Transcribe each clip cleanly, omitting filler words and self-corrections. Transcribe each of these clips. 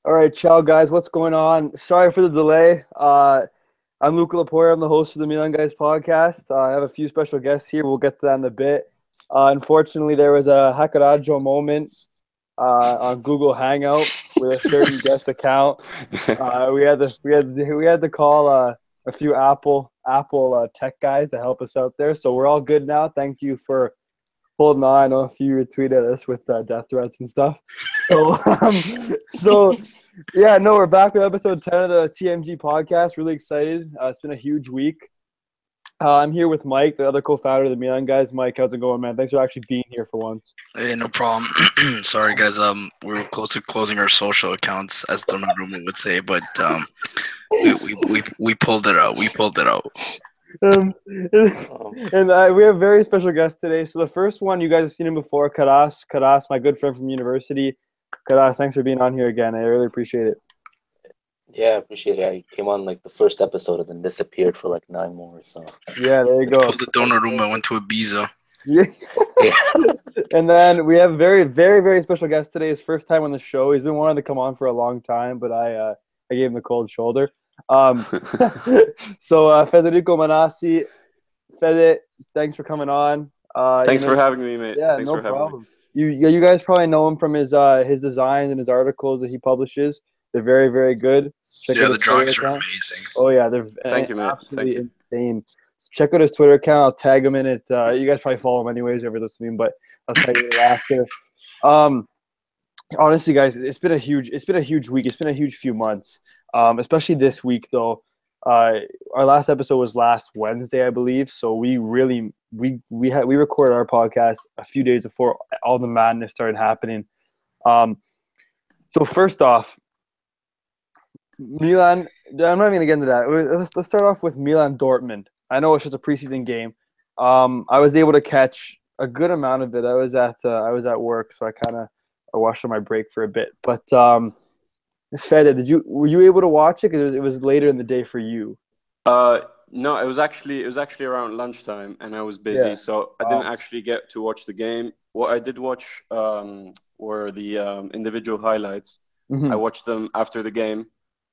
All right, ciao guys. What's going on? Sorry for the delay. I'm Luca LaPorta. I'm the host of the Milan Guys podcast. I have a few special guests here. We'll get to that in a bit. Unfortunately, there was a hackeraggio moment on Google Hangout with a certain guest account. We had to call a few Apple tech guys to help us out there. So we're all good now. Thank you for holding on. I know a few retweeted us with death threats and stuff. So yeah, no, we're back with episode 10 of the TMG podcast. Really excited. It's been a huge week. I'm here with Mike, the other co-founder of the Milan Guys. Mike, how's it going, man? Thanks for actually being here for once. Hey, no problem. Sorry, guys. We're close to closing our social accounts, as Donnarumma would say, but we pulled it out. We pulled it out. We have a very special guest today. So the first one, you guys have seen him before, Tadrous. Tadrous, my good friend from university. Tadrous, thanks for being on here again. I really appreciate it. Yeah, I appreciate it. I came on like the first episode and then disappeared for like 9 more. So yeah, there you go. Pulled the Donnarumma, went to Ibiza. Yeah. And then we have a very, very, very special guest today. His first time on the show. He's been wanting to come on for a long time, but I gave him the cold shoulder. So Federico Manasse, Fede, thanks for coming on. Thanks for having me, mate. Yeah, thanks no for having problem. You guys probably know him from his designs and his articles that he publishes. They're very, very good. Check out the drawings are amazing. Oh yeah, they're Thank you, man. absolutely insane. Check out his Twitter account. I'll tag him in it. You guys probably follow him anyways, if you're listening, but I'll tag you after. Honestly, guys, it's been a huge week. It's been a huge few months. Especially this week though. Our last episode was last Wednesday, I believe. So we recorded our podcast a few days before all the madness started happening. So first off, Milan. I'm not even gonna get into that. Let's start off with Milan Dortmund. I know it's just a preseason game. I was able to catch a good amount of it. I was at work, so I watched on my break for a bit. But Fede, were you able to watch it? Because it was later in the day for you. No, it was actually around lunchtime, and I was busy, so I didn't actually get to watch the game. What I did watch were the individual highlights. Mm-hmm. I watched them after the game.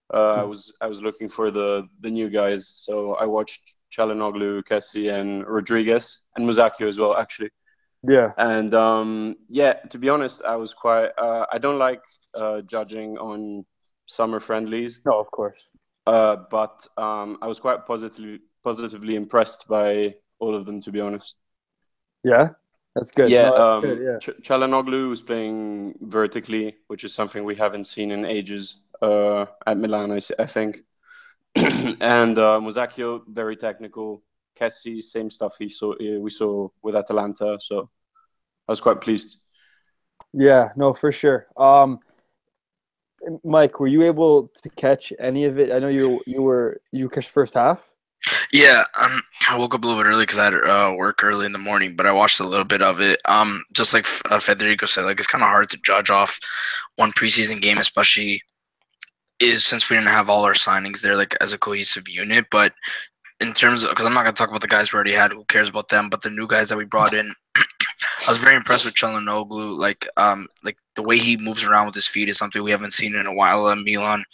I was looking for the new guys, so I watched Çalhanoğlu, Kessie, and Rodriguez, and Musacchio as well, actually. Yeah. And to be honest, I was quite. I don't like judging on summer friendlies. No, of course. But I was quite positively impressed by all of them, to be honest. Yeah, that's good. Yeah, no, that's good, yeah. Çalhanoğlu was playing vertically, which is something we haven't seen in ages at Milan, I think. And Musacchio, very technical. Kessie, same stuff we saw with Atalanta, so I was quite pleased. Yeah, no, for sure. Mike, were you able to catch any of it? I know you catch first half. Yeah, I woke up a little bit early because I had work early in the morning, but I watched a little bit of it. Just like Federico said, like it's kind of hard to judge off one preseason game, especially since we didn't have all our signings there like as a cohesive unit. But in terms of, because I'm not gonna talk about the guys we already had, who cares about them? But the new guys that we brought in, I was very impressed with Çalhanoğlu. Like the way he moves around with his feet is something we haven't seen in a while at Milan.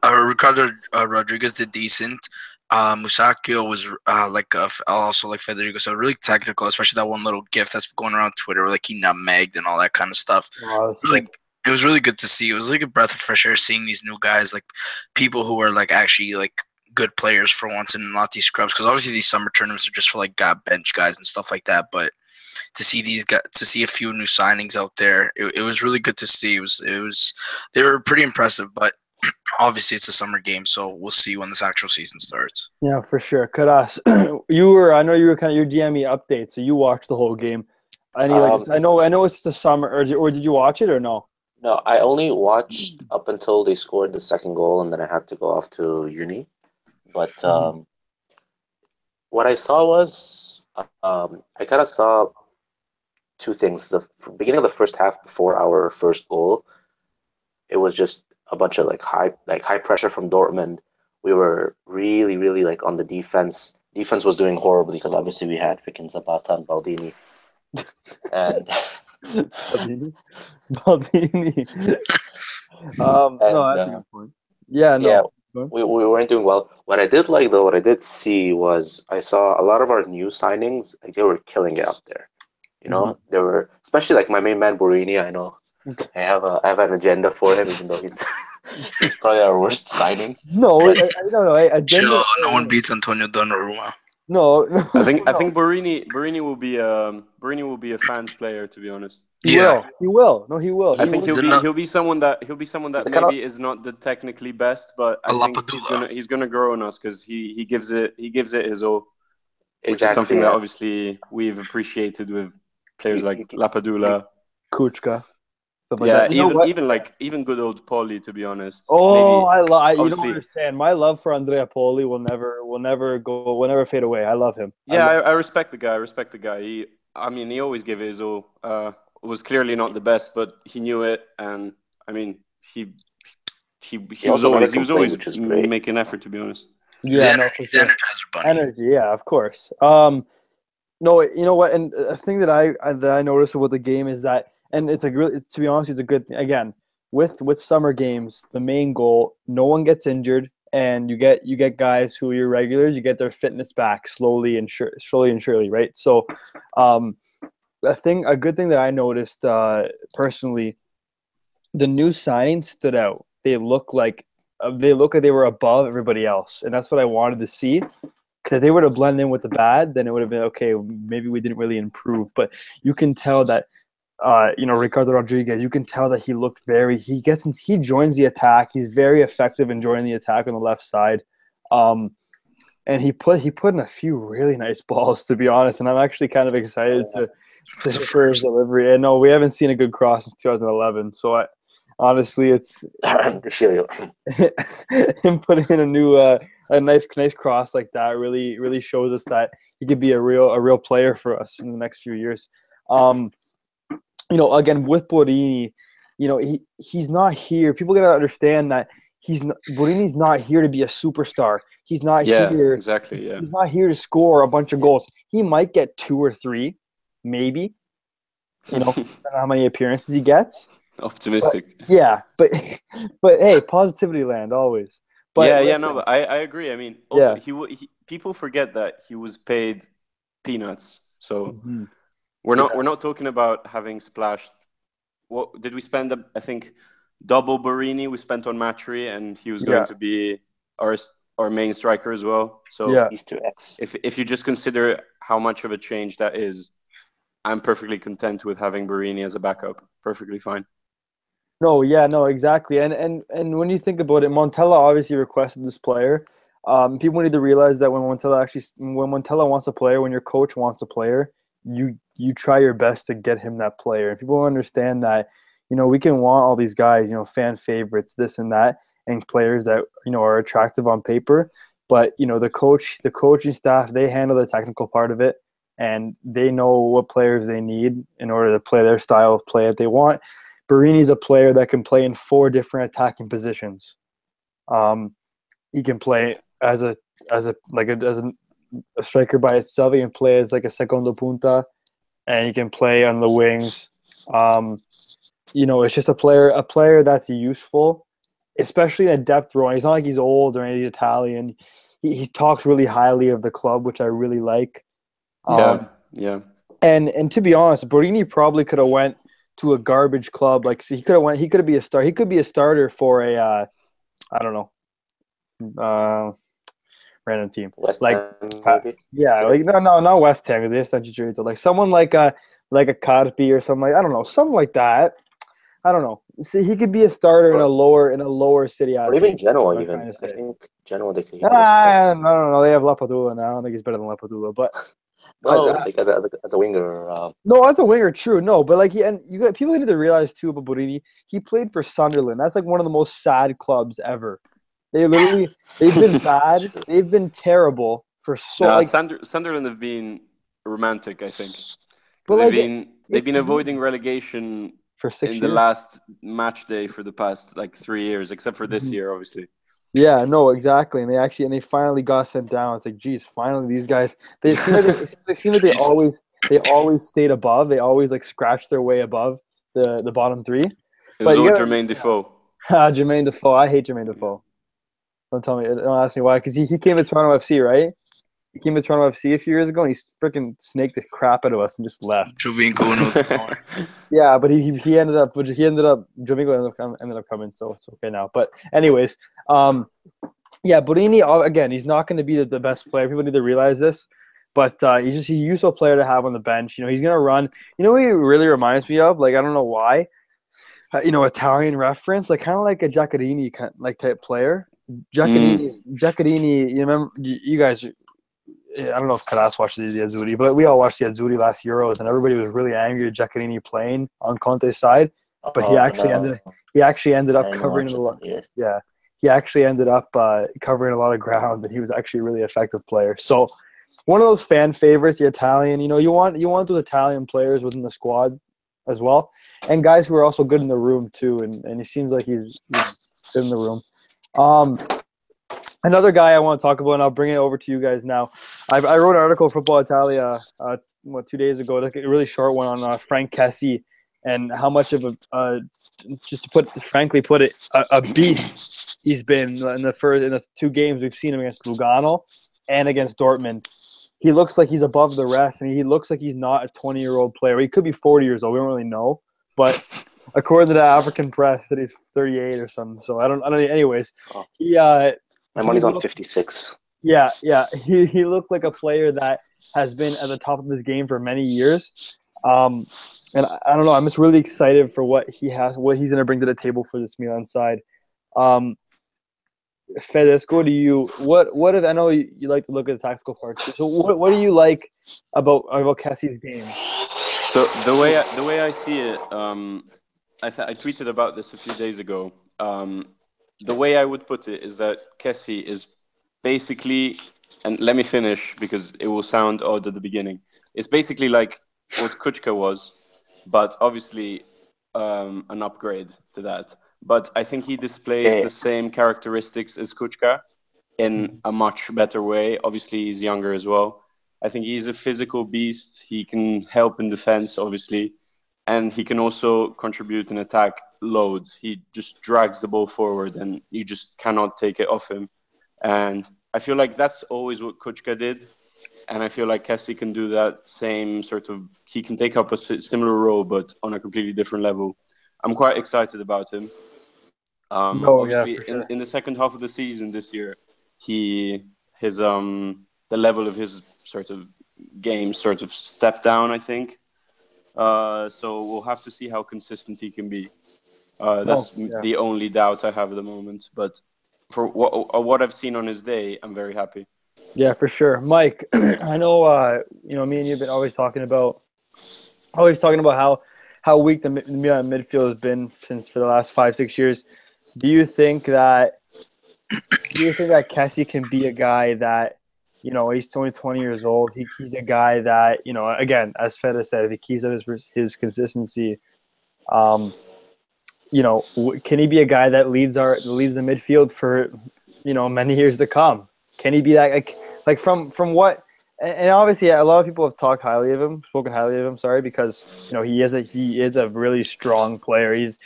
Ricardo Rodriguez did decent. Musacchio was also like Federico, so really technical, especially that one little gif that's going around Twitter where like he nutmegged and all that kind of stuff. It was really good to see. It was like a breath of fresh air seeing these new guys, like people who are like actually like good players for once and not these scrubs, because obviously these summer tournaments are just for like bench guys and stuff like that. But to see these guys, to see a few new signings out there, it was really good to see. They were pretty impressive, but obviously it's a summer game, so we'll see when this actual season starts. Yeah, for sure. Karas, I know you were kind of your DME update, so you watched the whole game. I know it's the summer, or did you watch it or no? No, I only watched up until they scored the second goal, and then I had to go off to uni. But what I saw was I kind of saw two things. The beginning of the first half, before our first goal, it was just a bunch of high pressure from Dortmund. We were really, really like on the defense. Defense was doing horribly because obviously we had freaking Zapata and Baldini. And Baldini. No, And that's a good point. Yeah, yeah, no. Go we weren't doing well. What I did like though, what I did see was I saw a lot of our new signings. Like they were killing it up there. You know, there were especially like my main man Borini. I know I have an agenda for him, even though he's he's probably our worst signing. No, But no, agenda. Chill. No one beats Antonio Donnarumma. No, I think no. Borini will be a fans player, to be honest. He will. No, he will. I think He's not he'll be someone that He's a kind of maybe is not the technically best, but a I think Lapadula. he's gonna grow on us because he gives it his all, which is exactly something that yeah. obviously we've appreciated with players You, like you, Lapadula. Kuchka, stuff like Yeah, that. You know what? even good old Poli, to be honest. Oh, Maybe you don't obviously. understand. My love for Andrea Poli will never fade away. I love him. Yeah, I respect the guy. He always gave it his all. Was clearly not the best, but he knew it, and I mean, he was also never always complained, which is great. making an effort, to be honest. Yeah, no, for He's sure. Energizer Bunny. Energy, yeah, of course. No, you know what? And a thing that I noticed about the game is that, and it's to be honest, it's a good thing. Again, with summer games, the main goal, no one gets injured, and you get guys who are your regulars, you get their fitness back slowly and surely, right? So, a good thing that I noticed personally, the new signings stood out. They look like they were above everybody else, and that's what I wanted to see. Because if they were to blend in with the bad, then it would have been okay. Maybe we didn't really improve, but you can tell that, Ricardo Rodriguez. You can tell that he looked he joins the attack. He's very effective in joining the attack on the left side, and he put in a few really nice balls, to be honest. And I'm actually kind of excited to hear his delivery. And no, we haven't seen a good cross since 2011. So honestly, it's him putting in a nice cross like that really shows us that he could be a real player for us in the next few years. Again with Borini, he's not here. People gotta understand that Borini's not here to be a superstar. He's not here. Exactly. Yeah. He's not here to score a bunch of goals. He might get 2 or 3, maybe. I don't know how many appearances he gets. Optimistic. But hey, positivity land always. But but I agree. I mean, also he people forget that he was paid peanuts. So we're not talking about having splashed. What did we spend? I think double Borini we spent on Matri, and he was going to be our main striker as well. So he's 2x. If you just consider how much of a change that is, I'm perfectly content with having Borini as a backup. Perfectly fine. No, exactly. And when you think about it, Montella obviously requested this player. People need to realize that when Montella wants a player, when your coach wants a player, you try your best to get him that player. And people understand that, we can want all these guys, fan favorites, this and that, and players that, are attractive on paper. But, the coaching staff, they handle the technical part of it, and they know what players they need in order to play their style of play that they want. Borini's a player that can play in 4 different attacking positions. He can play as a striker by itself. He can play as like a segundo punta, and he can play on the wings. It's just a player that's useful, especially in a depth role. He's not like he's old or anything Italian. He talks really highly of the club, which I really like. Yeah. And to be honest, Borini probably could have went to a garbage club. Like, so he could be a star. He could be a starter for a, I don't know, random team. West like, Ham, maybe? No, not West Ham, because they have such a Chicharito. Like someone like a Carpi or something like, I don't know, something like that. I don't know. See, he could be a starter in a lower city. Or even Genoa, even. I think Genoa, they could. No. They have Lapadula now. I don't think he's better than Lapadula, but. Like as a winger. No, as a winger, true. No, but people need to realize too about Borini. He played for Sunderland. That's like one of the most sad clubs ever. They've been bad. They've been terrible for so. Sunderland have been romantic, I think. But they've been avoiding relegation for 6 years. In the last match day for the past 3 years, except for this year, obviously. Yeah, no, exactly, and they finally got sent down. It's like, geez, finally these guys. They seem like they always stayed above. They always scratched their way above the bottom 3. It was all Jermaine Defoe. Jermaine Defoe. I hate Jermaine Defoe. Don't ask me why. Because he came to Toronto FC, right? He came to Toronto FC a few years ago, and he freaking snaked the crap out of us and just left. Yeah, but he ended up Jovinko ended up coming, so it's okay now. But anyways, yeah, Borini again, he's not going to be the best player. People need to realize this, but he's a useful player to have on the bench. You know, he's going to run. You know what he really reminds me of? Like, I don't know why. Italian reference, like kind of like a Giaccherini type player. Giaccherini, you remember? You guys. I don't know if Karas watched the Azzurri, but we all watched the Azzurri last Euros, and everybody was really angry at Giaccherini playing on Conte's side. But he actually ended up covering a lot. Yeah, he actually ended up covering a lot of ground, and he was actually a really effective player. So one of those fan favorites, the Italian. You want those Italian players within the squad as well, and guys who are also good in the room too. And he seems like he's good in the room. Another guy I want to talk about, and I'll bring it over to you guys now. I wrote an article for Football Italia 2 days ago, like a really short one on Frank Kessie and how much of just to frankly put it, a beast he's been in the 2 games we've seen him against Lugano and against Dortmund. He looks like he's above the rest, and he looks like he's not a 20-year-old player. He could be 40 years old. We don't really know, but according to the African press, that he's 38 or something. So I don't. Anyways, My money's on 56. Yeah. He looked like a player that has been at the top of his game for many years. And I don't know. I'm just really excited for what he's going to bring to the table for this Milan side. Federico, what if I know you like to look at the tactical part too. So what do you like about Kessie's game? So the way I see it, I tweeted about this a few days ago. The way I would put it is that Kessie is basically, and let me finish because it will sound odd at the beginning. It's basically like what Kuchka was, but obviously an upgrade to that. But I think he displays the same characteristics as Kuchka in a much better way. Obviously, he's younger as well. I think he's a physical beast. He can help in defense, obviously, and he can also contribute in attack loads. He just drags the ball forward, and you just cannot take it off him. And I feel like that's always what Kuchka did. And I feel like Kessie can do that same sort of. He can take up a similar role, but on a completely different level. I'm quite excited about him. Obviously, sure. in the second half of the season this year, the level of his sort of game sort of stepped down, I think. So we'll have to see how consistent he can be. That's the only doubt I have at the moment. But for what I've seen on his day, I'm very happy. Yeah, for sure. Mike, I know me and you have been always talking about how weak the Milan midfield has been for the last 5-6 years. Do you think that Kessie can be a guy that, he's only 20 years old. He's a guy that, again, as Fede said, if he keeps up his consistency, can he be a guy that leads the midfield for, many years to come? Can he be that like from what? And obviously, a lot of people have spoken highly of him. Sorry, because he is a really strong player. He's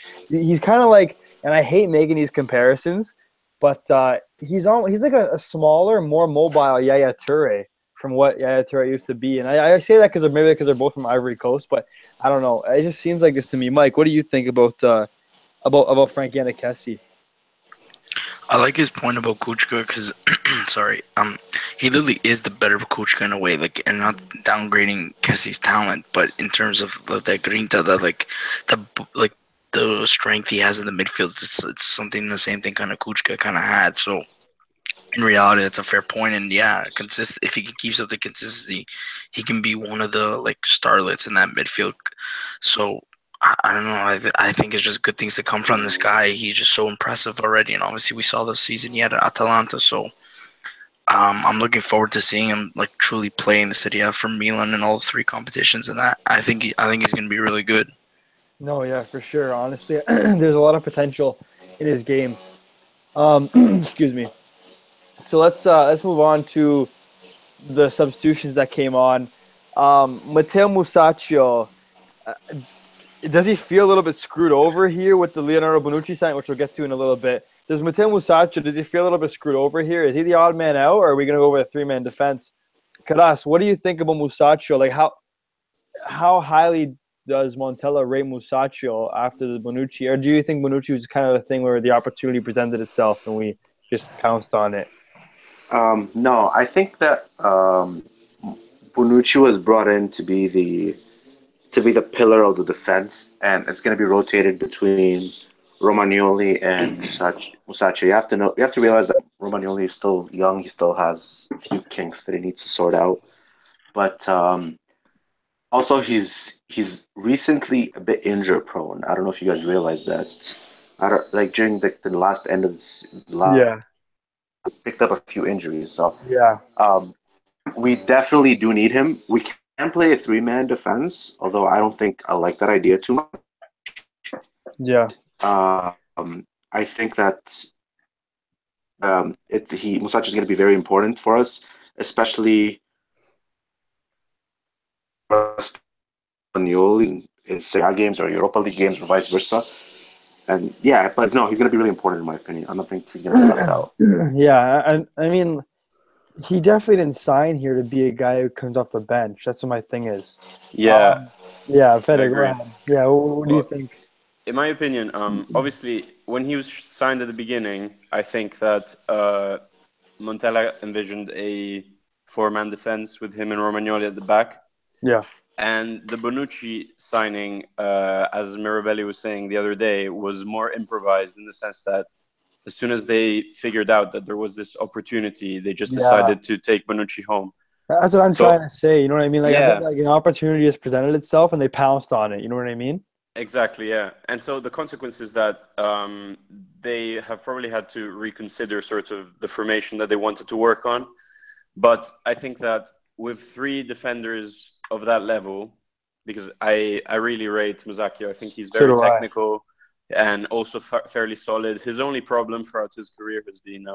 kind of like, and I hate making these comparisons, but he's like a smaller, more mobile Yaya Toure from what Yaya Toure used to be. And I say that because they're both from Ivory Coast, but I don't know. It just seems like this to me. Mike, what do you think about Frank Kessie? I like his point about Kuchka because, he literally is the better Kuchka in a way, like, and not downgrading Kessie's talent, but in terms of the grinta, the strength he has in the midfield, it's something the same thing kind of Kuchka kind of had. So in reality, that's a fair point. And yeah, if he keeps up the consistency, he can be one of the starlets in that midfield. So I don't know. I think it's just good things to come from this guy. He's just so impressive already, and obviously we saw the season he had at Atalanta. So I'm looking forward to seeing him truly play in the Serie A for Milan in all 3 competitions, and that I think he's going to be really good. No, yeah, for sure. Honestly, there's a lot of potential in his game. Excuse me. So let's move on to the substitutions that came on. Matteo Musacchio. does he feel a little bit screwed over here with the Leonardo Bonucci sign, which we'll get to in a little bit? Does Matteo Musacchio, does he feel a little bit screwed over here? Is he the odd man out, or are we going to go with a three-man defense? Karas, what do you think about Musacchio? Like, how highly does Montella rate Musacchio after the Bonucci? Or do you think Bonucci was kind of a thing where the opportunity presented itself and we just pounced on it? No, I think that Bonucci was brought in to be the pillar of the defense, and it's going to be rotated between Romagnoli and Musacchio. You have to realize that Romagnoli is still young. He still has a few kinks that he needs to sort out. But also, he's recently a bit injury prone. I don't know if you guys realize that. Like during the last end of Yeah. picked up a few injuries. So Yeah. we definitely do need him. We can play a three-man defense, although I don't think I like that idea too much. Yeah. I think that Musacchio is going to be very important for us, especially in Serie A games or Europa League games or vice versa. And yeah, but no, he's going to be really important in my opinion. I don't think he's going to be left out. Yeah, I mean, he definitely didn't sign here to be a guy who comes off the bench. That's what my thing is. Yeah. Yeah, Federico. agree. Yeah, what do you think? In my opinion, obviously, when he was signed at the beginning, I think that Montella envisioned a four-man defense with him and Romagnoli at the back. Yeah. And the Bonucci signing, as Mirabelli was saying the other day, was more improvised in the sense that as soon as they figured out that there was this opportunity, they just decided to take Bonucci home. That's what I'm trying to say. You know what I mean? Like, Yeah. I think like an opportunity has presented itself and they pounced on it. You know what I mean? Exactly, yeah. And so the consequence is that they have probably had to reconsider sort of the formation that they wanted to work on. But I think that with three defenders of that level, because I really rate Musacchio. I think he's very technical and also fairly solid. His only problem throughout his career has been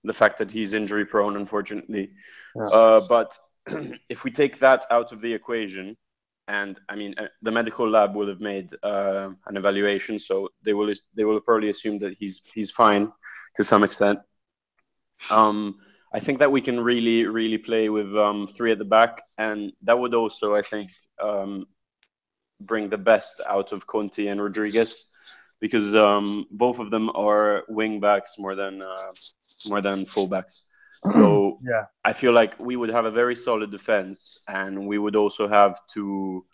the fact that he's injury prone, unfortunately. Yeah. But if we take that out of the equation, and I mean, the medical lab will have made an evaluation, so they will probably assume that he's fine to some extent. I think that we can really play with three at the back, and that would also, I think, bring the best out of Conti and Rodriguez, because both of them are wing backs more than fullbacks. So yeah. I feel like we would have a very solid defense, and we would also have two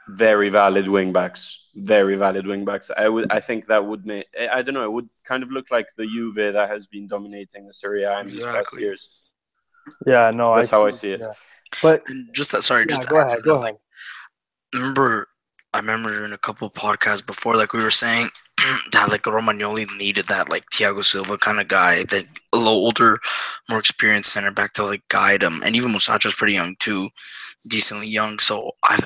very valid wing backs. I think that would make, I don't know, it would kind of look like the Juve that has been dominating the Serie A in these past years. Yeah, no, that's how I see it. Yeah. But just that, sorry, just go ahead. Like, I remember in a couple of podcasts before, like we were saying that like Romagnoli needed that like Thiago Silva kind of guy, that a little older, more experienced center back to like guide him. And even Musacchio's pretty young too, decently young. So I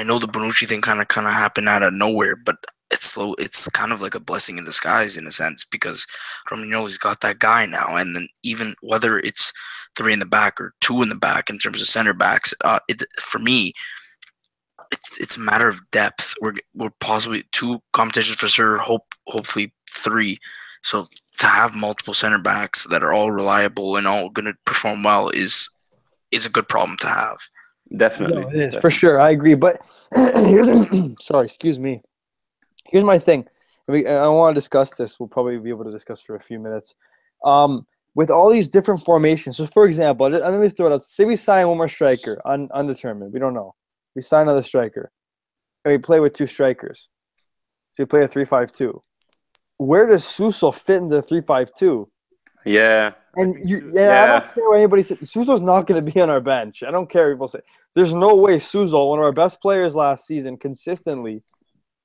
know the Bonucci thing kind of happened out of nowhere, but it's slow. It's kind of like a blessing in disguise in a sense, because Romagnoli's got that guy now. And then even whether it's three in the back or two in the back in terms of center backs, for me, it's a matter of depth. We're possibly two competitions for sure, hopefully three. So to have multiple center backs that are all reliable and all going to perform well is a good problem to have. Definitely. No, it is, for sure. I agree. But sorry, excuse me. Here's my thing. I want to discuss this. We'll probably be able to discuss for a few minutes. With all these different formations. So, for example, let me throw it out. Say we sign one more striker, undetermined. We don't know. We sign another striker. And we play with two strikers. So we play a 3-5-2. Where does Suso fit into the 3-5-2? Yeah. And I don't care what anybody says. Suso's not going to be on our bench. I don't care what people say. There's no way Suso, one of our best players last season, consistently,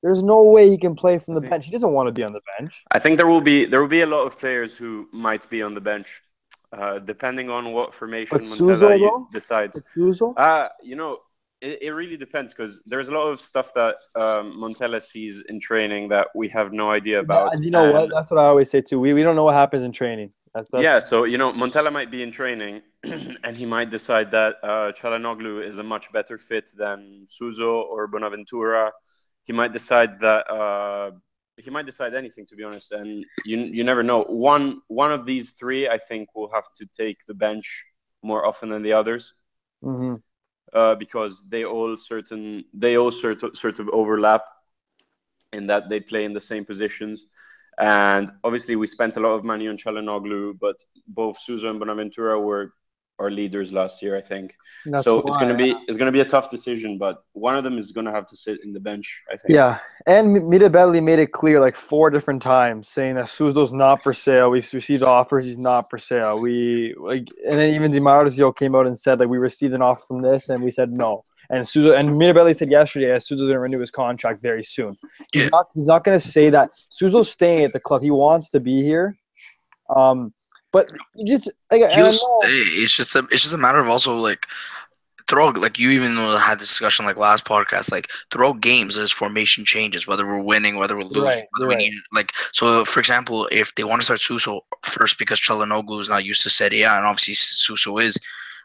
there's no way he can play from the bench. He doesn't want to be on the bench. I think there will be a lot of players who might be on the bench, depending on what formation Montella decides. Suso? It really depends, because there's a lot of stuff that Montella sees in training that we have no idea about. And you know what? That's what I always say too. We don't know what happens in training. So Montella might be in training, and he might decide that Çalhanoğlu is a much better fit than Suso or Bonaventura, he might decide that he might decide anything, to be honest, and you never know. One of these three, I think, will have to take the bench more often than the others, because they all sort of overlap in that they play in the same positions. And obviously, we spent a lot of money on Çalhanoğlu, but both Suso and Bonaventura were our leaders last year, I think. It's going to be a tough decision, but one of them is going to have to sit in the bench, I think. Yeah, and Mirabelli made it clear like 4 different times, saying that Suso's not for sale. We've received offers; he's not for sale. And then even Di Marzio came out and said like we received an offer from this, and we said no. And Mirabelli said yesterday that Suso's going to renew his contract very soon. He's not going to say that Suso's staying at the club. He wants to be here. But just he'll stay. It's just a matter of also like throughout, like you even had this discussion like last podcast, like throughout games there's formation changes, whether we're winning, whether we're losing, whether we need like so for example, if they want to start Suso first because Çalhanoğlu is not used to Serie A and obviously Suso is,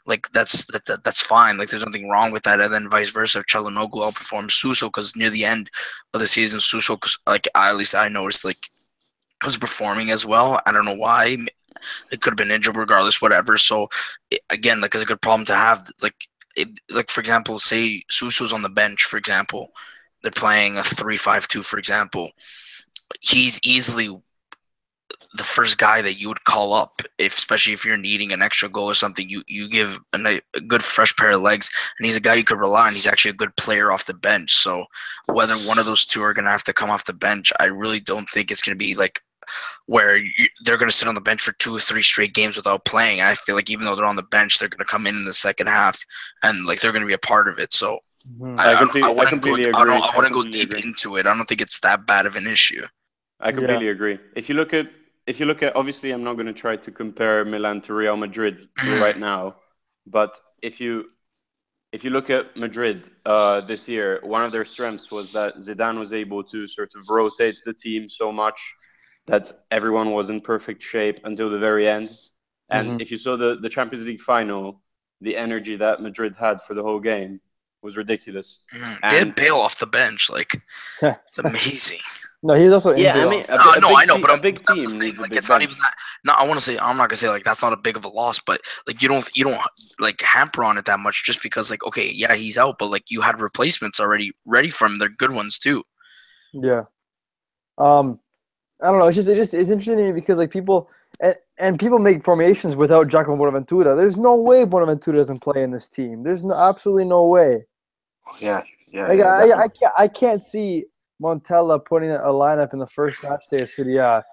like that's fine. Like there's nothing wrong with that. And then vice versa, if Çalhanoğlu outperforms Suso because near the end of the season Suso, like at least I noticed, like was performing as well. I don't know why. It could have been injured regardless, whatever. So, again, like, it's a good problem to have. Like for example, say Suso's on the bench, for example. They're playing a 3-5-2, for example. He's easily the first guy that you would call up, especially if you're needing an extra goal or something. You give a good fresh pair of legs, and he's a guy you could rely on. He's actually a good player off the bench. So whether one of those two are going to have to come off the bench, I really don't think it's going to be like where they're going to sit on the bench for 2 or 3 straight games without playing. I feel like even though they're on the bench, they're going to come in the second half and like they're going to be a part of it. So I wouldn't go deep into it. I don't think it's that bad of an issue. I completely agree. If you look at obviously, I'm not going to try to compare Milan to Real Madrid right now, but if you look at Madrid this year, one of their strengths was that Zidane was able to sort of rotate the team so much that everyone was in perfect shape until the very end. And if you saw the Champions League final, the energy that Madrid had for the whole game was ridiculous. They had Bale off the bench. Like, it's amazing. No, he's also injured. Yeah, I mean, I know, but a big team. Like, it's not even that. No, I'm not gonna say like that's not a big of a loss, but like you don't like hamper on it that much just because like okay, yeah, he's out, but like you had replacements already ready for him. They're good ones too. Yeah. I don't know. It's interesting to me because like people and people make formations without Giacomo Bonaventura. There's no way Bonaventura doesn't play in this team. There's absolutely no way. Yeah. Like I can't see Montella putting a lineup in the first match day of Serie A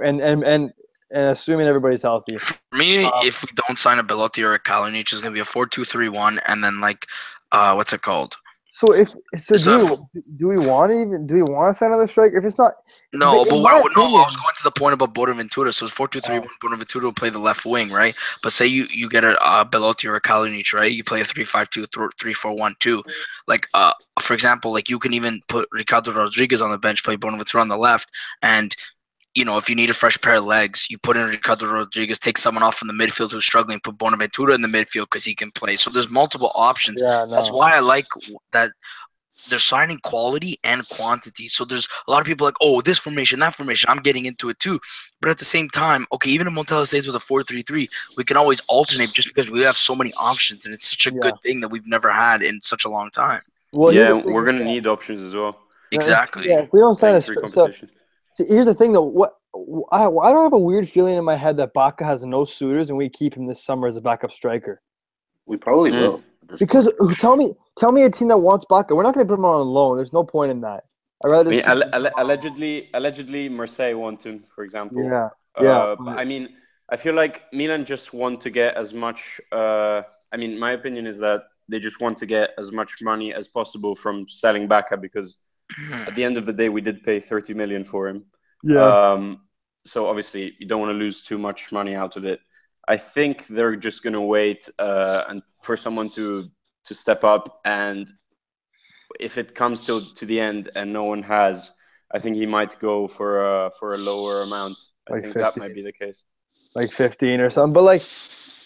and assuming everybody's healthy. For me, if we don't sign a Belotti or a Kalinic, it's going to be a 4-2-3-1, and then like, what's it called? So do we want to sign another striker? If it's not, no, but I was going to the point about Bonaventura. So it's 4-2-3-1. Bonaventura will play the left wing, right? But say you get a Belotti or a Kalinic, right? You play a 3-5-2, 3-4-1-2. Like for example, like you can even put Ricardo Rodriguez on the bench, play Bonaventura on the left, and you know, if you need a fresh pair of legs, you put in Ricardo Rodriguez, take someone off from the midfield who's struggling, put Bonaventura in the midfield because he can play. So there's multiple options. Yeah, no. That's why I like that they're signing quality and quantity. So there's a lot of people like, oh, this formation, that formation. I'm getting into it too. But at the same time, okay, even if Montella stays with a 4-3-3, we can always alternate just because we have so many options. And it's such a good thing that we've never had in such a long time. Well, yeah, we're going to need options as well. Exactly. Yeah, if we don't sign a striker. See, here's the thing, though. I don't have a weird feeling in my head that Baca has no suitors, and we keep him this summer as a backup striker. We probably will. Because tell me a team that wants Baca. We're not going to put him on loan. There's no point in that. Allegedly, Marseille want him, for example. Yeah. I mean, I feel like Milan just want to get as much. My opinion is that they just want to get as much money as possible from selling Baca because at the end of the day, we did pay 30 million for him. Yeah. So obviously, you don't want to lose too much money out of it. I think they're just going to wait and for someone to step up. And if it comes to the end and no one has, I think he might go for a lower amount. I think 50. that might be the case. Like 15 or something. But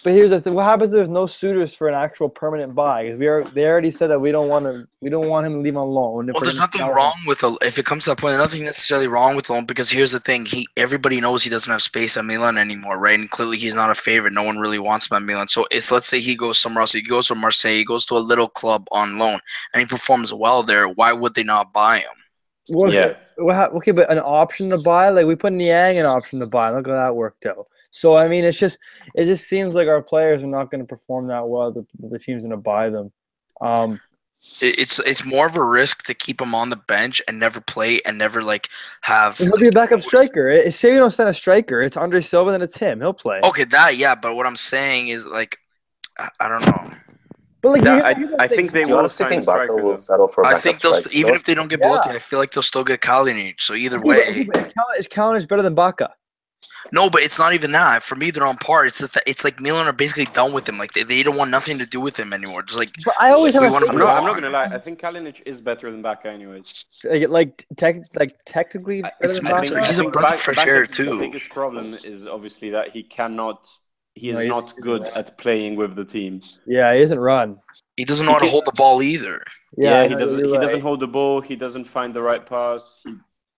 But here's the thing: what happens if there's no suitors for an actual permanent buy? Because they already said that we don't want him to leave on loan. Well, there's nothing wrong with if it comes to that point. Nothing necessarily wrong with loan because here's the thing: everybody knows he doesn't have space at Milan anymore, right? And clearly he's not a favorite. No one really wants him at Milan. So let's say he goes somewhere else. He goes to Marseille. He goes to a little club on loan, and he performs well there. Why would they not buy him? Well, okay, but an option to buy, like we put Niang an option to buy. Look how that worked out. So I mean, it just seems like our players are not going to perform that well. The team's going to buy them. It's more of a risk to keep him on the bench and never play and never have. He'll be a backup striker. Say you don't send a striker, it's Andre Silva, then it's him. He'll play. Okay, but what I'm saying is I don't know. But I think they will sign a striker. Will settle for I think even if they don't get Bonucci, I feel like they'll still get Kalinic. So either way, is Kalinic better than Baca? No, but it's not even that. For me, they're on par. It's like Milan are basically done with him. Like they don't want nothing to do with him anymore. Just but I always have. I'm not gonna lie. I think Kalinic is better than Baca, anyways. Technically, he's a breath of fresh air too. The biggest problem is obviously that he is not good at playing with the team. Yeah, he doesn't run. He doesn't know how to hold the ball either. Yeah, he doesn't. He doesn't hold the ball. He doesn't find the right pass.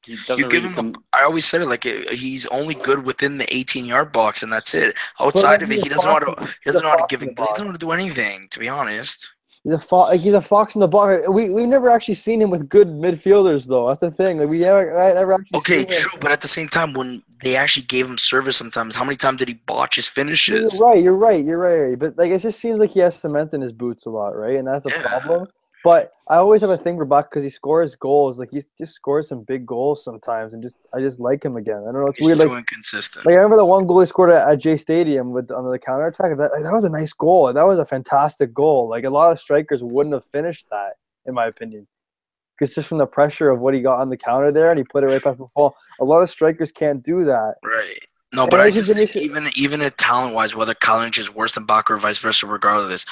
He doesn't. You give him. I always said it he's only good within the 18-yard box, and that's it. Outside of it, he doesn't know how to. He doesn't know how to give. He doesn't know how to do anything. To be honest. He's a fox in the box. We've never actually seen him with good midfielders, though. That's the thing. We never actually. Okay, true, but at the same time, when they actually gave him service, sometimes how many times did he botch his finishes? You're right. But it just seems like he has cement in his boots a lot, right? And that's a problem. But I always have a thing for Bach because he scores goals. Like he just scores some big goals sometimes, and I just like him again. I don't know. It's weird. Too inconsistent. I remember the one goal he scored at J Stadium on the counterattack. That was a nice goal. That was a fantastic goal. Like a lot of strikers wouldn't have finished that, in my opinion, because just from the pressure of what he got on the counter there, and he put it right past the fall. A lot of strikers can't do that. Right. No, but I just think even talent-wise, whether Kalinic is worse than Bach or vice versa, regardless.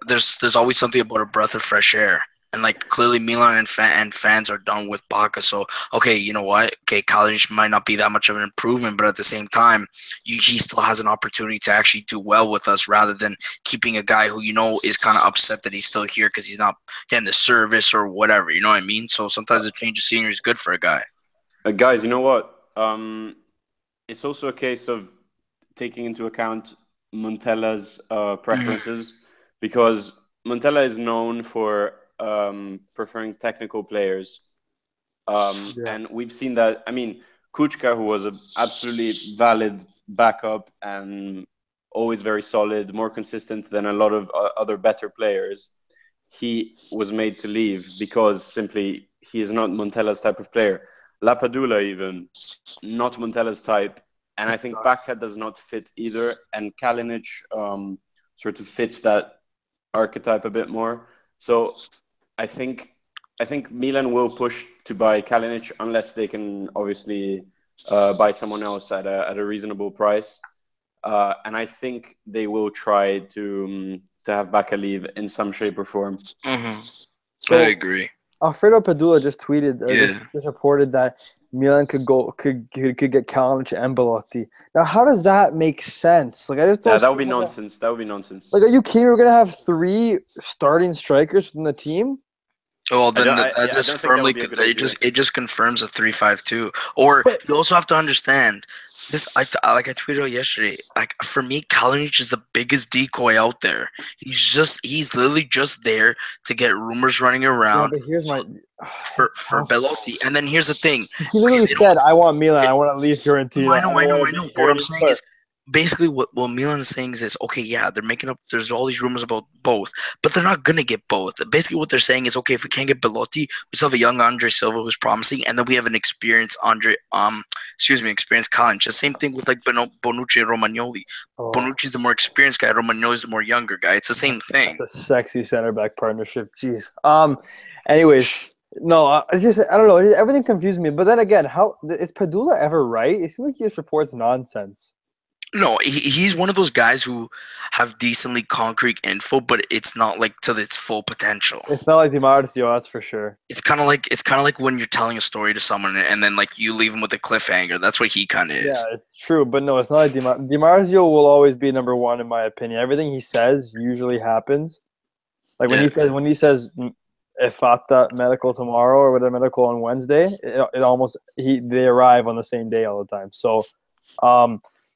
There's always something about a breath of fresh air. And, clearly Milan and fans are done with Baca. So, okay, you know what? Okay, Kalinic might not be that much of an improvement, but at the same time, he still has an opportunity to actually do well with us rather than keeping a guy who, is kind of upset that he's still here because he's not getting the service or whatever. You know what I mean? So sometimes a change of scenery is good for a guy. Guys, you know what? It's also a case of taking into account Montella's preferences. Because Montella is known for preferring technical players. And we've seen that. I mean, Kuchka, who was an absolutely valid backup and always very solid, more consistent than a lot of other better players, he was made to leave because simply he is not Montella's type of player. Lapadula even, not Montella's type. And I think Baca does not fit either. And Kalinic sort of fits that archetype a bit more. So I think Milan will push to buy Kalinic unless they can obviously buy someone else at a reasonable price. And I think they will try to have Baca leave in some shape or form. Mm-hmm. So, I agree. Alfredo Padula just tweeted, just reported that Milan could get Kalinic and Belotti. Now, how does that make sense? I just don't. That would be nonsense. That would be nonsense. Are you kidding? We're gonna have 3 starting strikers from the team. Well, then it just confirms a 3-5-2. Or you also have to understand this. I tweeted out yesterday. For me, Kalinic is the biggest decoy out there. He's literally just there to get rumors running around. Yeah, but here's my for Belotti. And then here's the thing. He literally said, "I want Milan. I want to leave Fiorentina." I know. But what I'm saying is, basically, what Milan is saying is this: okay, yeah, they're making up. There's all these rumors about both, but they're not gonna get both. Basically, what they're saying is, okay, if we can't get Belotti, we still have a young Andre Silva who's promising, and then we have an experienced Kalinic. The same thing with Bonucci and Romagnoli. Bonucci's the more experienced guy. Romagnoli's the more younger guy. It's the same thing. It's a sexy center back partnership. Jeez. Anyways. No, I don't know. Everything confused me. But then again, is Padula ever right? It seems like he just reports nonsense. No, he's one of those guys who have decently concrete info, but it's not like to its full potential. It's not like Di Marzio, that's for sure. It's kind of like when you're telling a story to someone and then like you leave them with a cliffhanger. That's what he kind of is. Yeah, it's true, but no, it's not like Di Marzio will always be number one in my opinion. Everything he says usually happens. Like when he says "È fatta medical tomorrow" or whatever, medical on Wednesday, it almost they arrive on the same day all the time. So,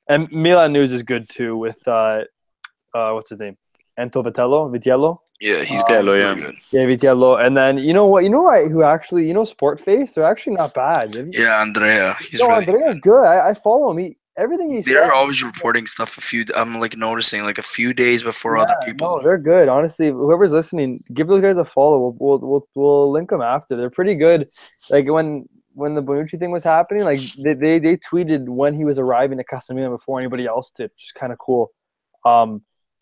and Milan news is good too with what's his name, Anto Vitello. Yeah, he's Vitello, really good. Yeah, Vitello, and then you know what? Who actually Sportface? They're actually not bad. Yeah, Andrea, he's really Andrea's good. I follow him. Everything he says. They're always reporting stuff I'm like noticing like a few days before other people. No, they're good. Honestly, whoever's listening, give those guys a follow. We'll link them after. They're pretty good. Like when the Bonucci thing was happening, like they tweeted when he was arriving at Casemiro before anybody else did, which is kind of cool.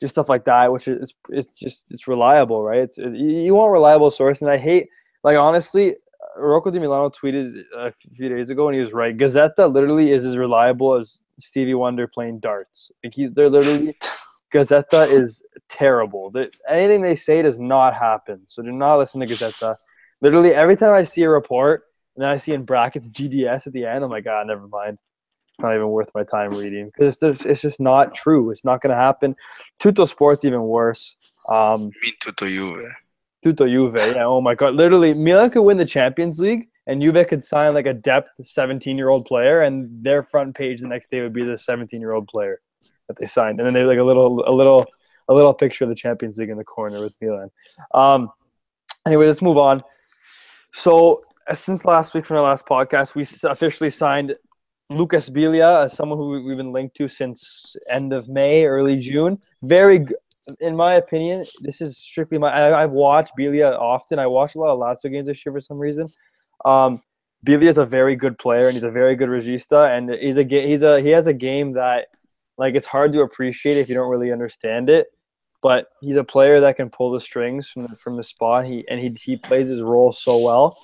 Just stuff like that, which is it's reliable, right? You want reliable source, and I hate honestly. Rocco Di Milano tweeted a few days ago, and he was right. Gazzetta literally is as reliable as Stevie Wonder playing darts. They're literally Gazzetta is terrible. Anything they say does not happen. So do not listen to Gazzetta. Literally every time I see a report and then I see in brackets GDS at the end, I'm like, never mind. It's not even worth my time reading because it's just not true. It's not going to happen. Tutto Sport's even worse. You mean Tutto Juve? Tutto Juve, yeah. Oh my God, literally, Milan could win the Champions League, and Juve could sign like a depth 17-year-old player, and their front page the next day would be the 17-year-old player that they signed, and then they have like a little picture of the Champions League in the corner with Milan. Anyway, let's move on. So since last week from our last podcast, we officially signed Lucas Biglia as someone who we've been linked to since end of May, early June. Very good. In my opinion, this is strictly I've watched Biglia often. I watched a lot of Lazio games this year for some reason. Biglia is a very good player, and he's a very good regista, and he has a game that like it's hard to appreciate if you don't really understand it. But he's a player that can pull the strings from the spot. He plays his role so well.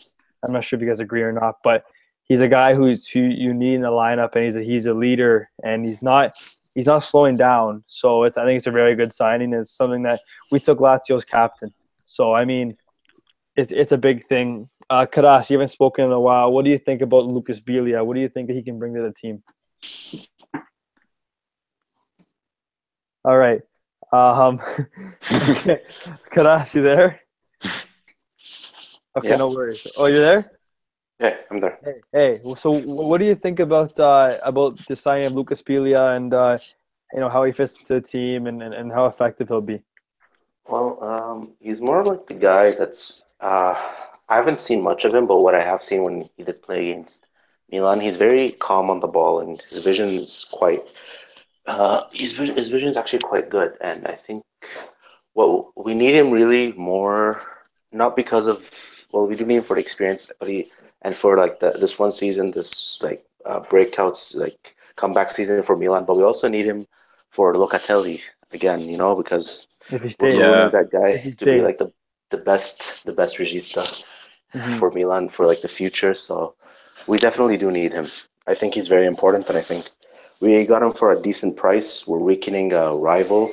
I'm not sure if you guys agree or not, but he's a guy who you need in the lineup, and he's a leader, and he's not slowing down. So I think it's a very good signing. It's something that we took Lazio's captain. So, I mean, it's a big thing. Karas, you haven't spoken in a while. What do you think about Lucas Biglia? What do you think that he can bring to the team? All right. Okay. Karas, you there? Okay, Yeah. No worries. Oh, you're there? Yeah, I'm there. Hey. So, what do you think about the signing of Lucas Biglia and how he fits to the team and how effective he'll be? Well, he's more like the guy that's. I haven't seen much of him, but what I have seen when he did play against Milan, he's very calm on the ball, and his vision is quite. His vision is actually quite good, and I think what we need him really more, not because of we do need him for the experience, but and for like this one season, this like breakouts, like comeback season for Milan, but we also need him for Locatelli again, because If he we're stays, ruining that guy If he to be stays. like the best regista Mhm. for Milan for like the future. So we definitely do need him. I think he's very important, and I think we got him for a decent price. We're weakening a rival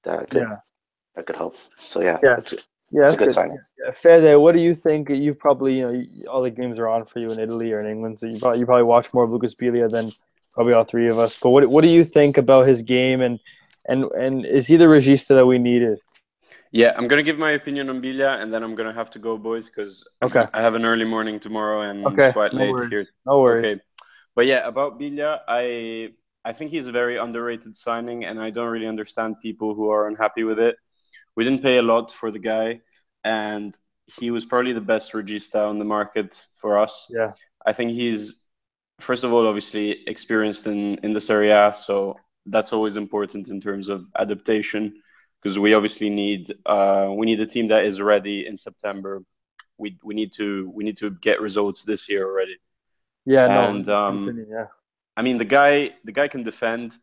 that could help. So Yeah. it's a good signing. Yeah. Fede, what do you think? You've probably all the games are on for you in Italy or in England, so you probably watch more of Lucas Biglia than probably all three of us. But what do you think about his game and is he the regista that we needed? Yeah, I'm gonna give my opinion on Biglia, and then I'm gonna have to go, boys, because Okay. I have an early morning tomorrow, and Okay. it's quite No late worries. here. No worries. Okay, but yeah, about Biglia, I think he's a very underrated signing, and I don't really understand people who are unhappy with it. We didn't pay a lot for the guy, and he was probably the best regista on the market for us. Yeah. I think he's, first of all, obviously experienced in the Serie A, so that's always important in terms of adaptation, because we obviously need a team that is ready in September. We need to get results this year already. Yeah. And Yeah. I mean, the guy can defend.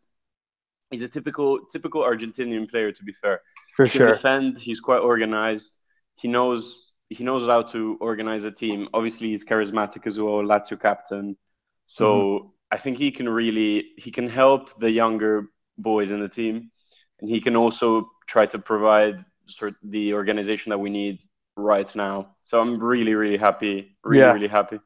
He's a typical Argentinian player, to be fair. For He can sure. defend. He's quite organized. He knows how to organize a team. Obviously, he's charismatic as well, Lazio captain. So I think he can help the younger boys in the team, and he can also try to provide sort of the organization that we need right now. So I'm really, really happy. Really happy.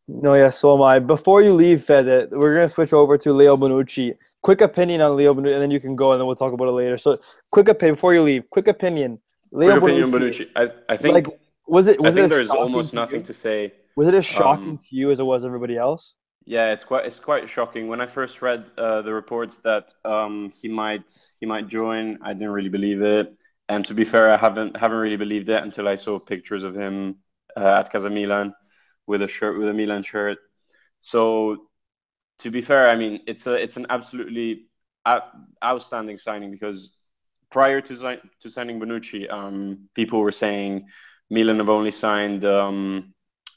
No, yeah, so am I. Before you leave, Fed, we're going to switch over to Leo Bonucci. Quick opinion on Leo Bonucci, and then you can go, and then we'll talk about it later. So, quick opinion before you leave. Quick opinion. Leo Bonucci. I think. Like, was it? I think there's almost nothing to say. Was it as shocking to you as it was everybody else? Yeah, it's quite shocking. When I first read the reports that he might join, I didn't really believe it. And to be fair, I haven't really believed it until I saw pictures of him at Casa Milan with a Milan shirt. So to be fair, I mean it's an absolutely outstanding signing, because prior to signing Bonucci, people were saying Milan have only signed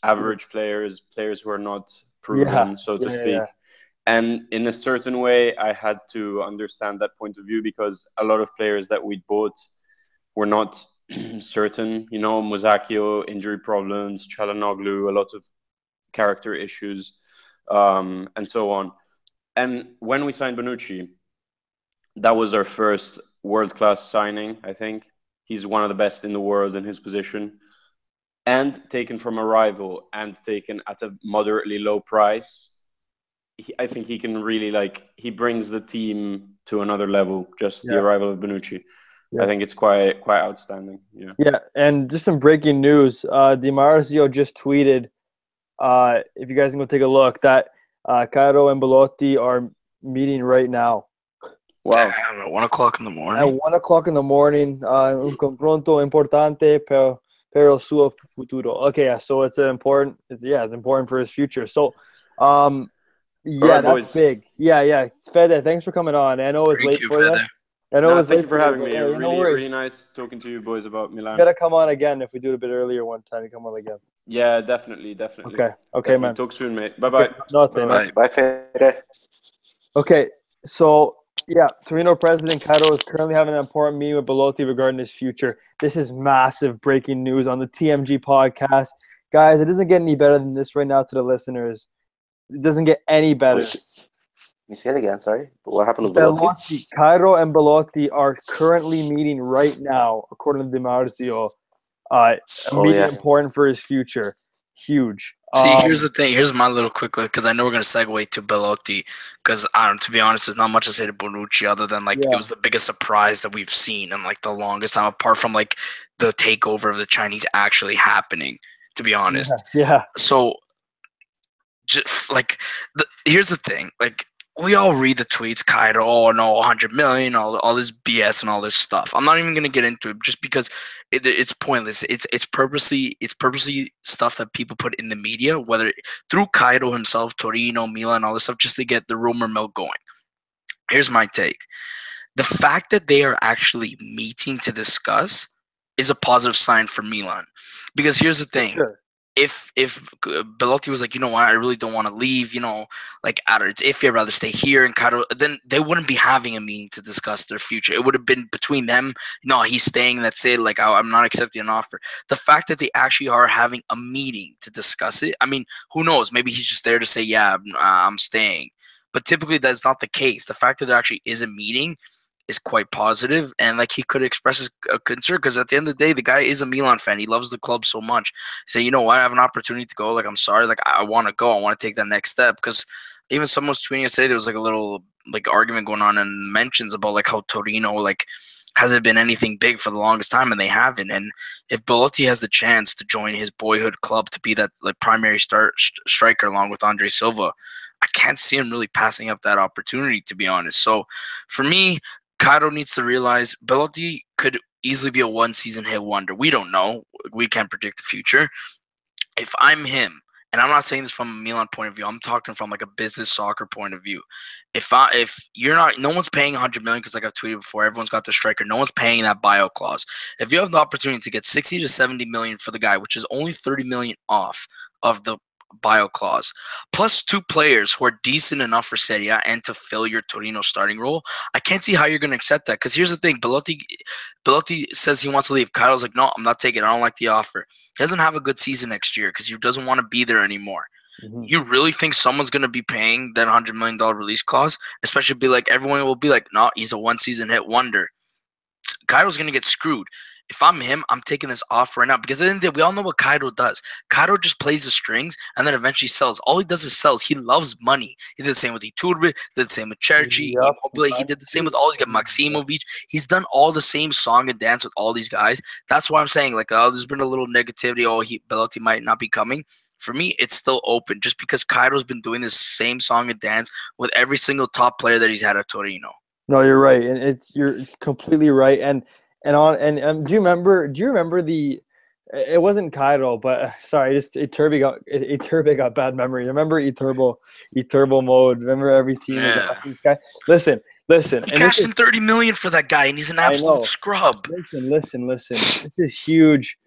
average players who are not proven, so to speak. Yeah. And in a certain way, I had to understand that point of view, because a lot of players that we bought were not certain. You know, Musacchio, injury problems, Çalhanoğlu, a lot of character issues, and so on. And when we signed Bonucci, that was our first world-class signing, I think. He's one of the best in the world in his position. And taken from a rival and taken at a moderately low price, I think he can really, he brings the team to another level, just the arrival of Bonucci. Yeah. I think it's quite outstanding. Yeah. Yeah, and just some breaking news. Di Marzio just tweeted, if you guys can go take a look, that Cairo and Belotti are meeting right now. Wow. Damn, at 1 o'clock in the morning? At 1 o'clock in the morning. Un confronto importante per il suo futuro. Okay, yeah, so it's important for his future. So, right, that's boys. Big. Yeah. Fede, thanks for coming on. I know it was late for you. I know it was late for having me. Really nice talking to you boys about Milan. You gotta come on again if we do it a bit earlier one time. You come on again. Yeah, definitely. Okay, definitely. man. Talk soon, mate. Bye-bye. Bye. Bye, Fede. Okay, so yeah, Torino president Cairo is currently having an important meeting with Belotti regarding his future. This is massive breaking news on the TMG podcast. Guys, it doesn't get any better than this right now to the listeners. It doesn't get any better. Can you say it again? Sorry. What happened to Belotti? Cairo and Belotti are currently meeting right now, according to Di Marzio. Meeting important for his future. Huge. See, here's the thing. Here's my little quick look, because I know we're going to segue to Belotti, because to be honest, there's not much to say to Bonucci other than it was the biggest surprise that we've seen in the longest time, apart from the takeover of the Chinese actually happening, to be honest. Yeah. So, just here's the thing. We all read the tweets, Cairo, 100 million, all this BS and all this stuff. I'm not even going to get into it just because it's pointless. It's purposely stuff that people put in the media, whether through Cairo himself, Torino, Milan, all this stuff, just to get the rumor mill going. Here's my take. The fact that they are actually meeting to discuss is a positive sign for Milan. Because here's the thing. Sure. If Belotti was you know what, I really don't want to leave, it's iffy, I'd rather stay here, and Cairo, then they wouldn't be having a meeting to discuss their future. It would have been between them. No, he's staying, that's it. I'm not accepting an offer. The fact that they actually are having a meeting to discuss it, I mean, who knows? Maybe he's just there to say, yeah, I'm staying. But typically that's not the case. The fact that there actually is a meeting is quite positive, and he could express his concern, because at the end of the day, the guy is a Milan fan. He loves the club so much. Say, you know what, I have an opportunity to go. I'm sorry, I want to go. I want to take that next step, because even someone was tweeting yesterday, there was a little argument going on and mentions about how Torino hasn't been anything big for the longest time, and they haven't. And if Belotti has the chance to join his boyhood club to be that primary striker along with Andre Silva, I can't see him really passing up that opportunity, to be honest. So for me, Cairo needs to realize Belotti could easily be a one-season hit wonder. We don't know. We can't predict the future. If I'm him, and I'm not saying this from a Milan point of view, I'm talking from a business soccer point of view. If you're not, no one's paying 100 million, because I've tweeted before, everyone's got the striker. No one's paying that buyout clause. If you have the opportunity to get 60 to 70 million for the guy, which is only 30 million off of the buyout clause, plus two players who are decent enough for Serie A and to fill your Torino starting role, I can't see how you're going to accept that. Because here's the thing, Belotti says he wants to leave. Cairo's no, I'm not taking it. I don't like the offer. He doesn't have a good season next year because he doesn't want to be there anymore. You really think someone's going to be paying that $100 million release clause? Especially be like, everyone will be like, no, he's a one-season hit wonder. Cairo's going to get screwed. If I'm him, I'm taking this offer right now because at the end of the day, we all know what Cairo does. Cairo just plays the strings and then eventually sells. All he does is sells. He loves money. He did the same with Iturbe, did the same with Cherchi, Immobile. He did the same with all these guys, Maximovic. He's done all the same song and dance with all these guys. That's why I'm saying, like, there's been a little negativity. Belotti might not be coming. For me, it's still open just because Cairo's been doing this same song and dance with every single top player that he's had at Torino. No, you're right, and you're completely right. And do you remember the? It wasn't Cairo, but sorry, just Iturbe got bad memory. Remember Iturbo mode. Remember every team was asking this guy. Listen. He cashed in $30 million for that guy, and he's an absolute scrub. Listen. This is huge.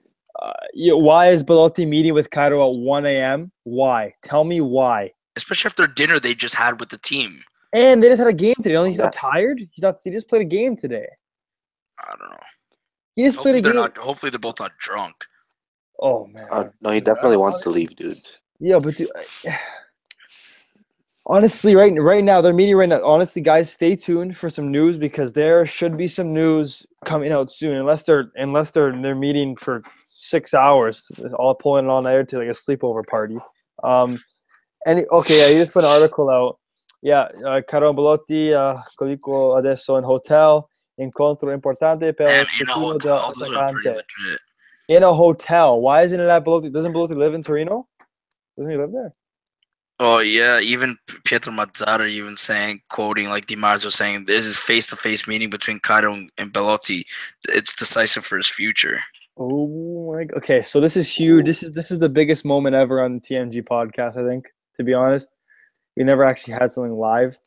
Why is Belotti meeting with Cairo at 1 a.m.? Why? Tell me why. Especially after dinner they just had with the team. And they just had a game today. He's not tired. He just played a game today. I don't know. He just played a game. Hopefully they're both not drunk. Oh man. No, he definitely wants to leave, dude. Yeah, but honestly, right now they're meeting right now. Honestly, guys, stay tuned for some news because there should be some news coming out soon. Unless they're meeting for 6 hours, all pulling it all night to like a sleepover party. You just put an article out. Yeah, Caro Belotti, Colico adesso in hotel, incontro importante per il futuro dell'attaccante. In a hotel. Why isn't it at Belotti? Doesn't Belotti live in Torino? Doesn't he live there? Oh, yeah. Even Pietro Mazzara even quoting like Di Marzio saying, this is face-to-face meeting between Caro and Belotti. It's decisive for his future. Oh, my God. Okay, so this is huge. This is the biggest moment ever on the TMG podcast, I think, to be honest. We never actually had something live.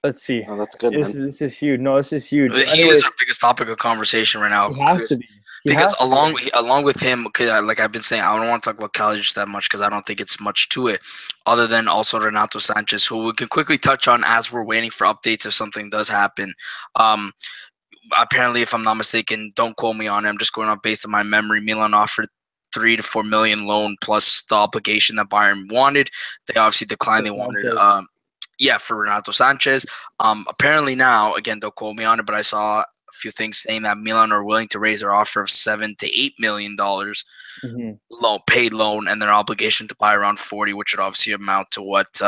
Let's see. Oh, that's good. This is huge. No, this is huge. He is our biggest topic of conversation right now. It has to be. Because along with him, like I've been saying, I don't want to talk about college that much because I don't think it's much to it, other than also Renato Sanchez, who we can quickly touch on as we're waiting for updates if something does happen. Apparently, if I'm not mistaken, don't quote me on it. I'm just going off based on my memory. Milan offered 3 to 4 million loan plus the obligation that Bayern wanted. They obviously declined. They wanted for Renato Sanchez. Apparently now, again, don't quote me on it, but I saw a few things saying that Milan are willing to raise their offer of $7 to $8 million paid loan, and their obligation to buy around 40, which would obviously amount to what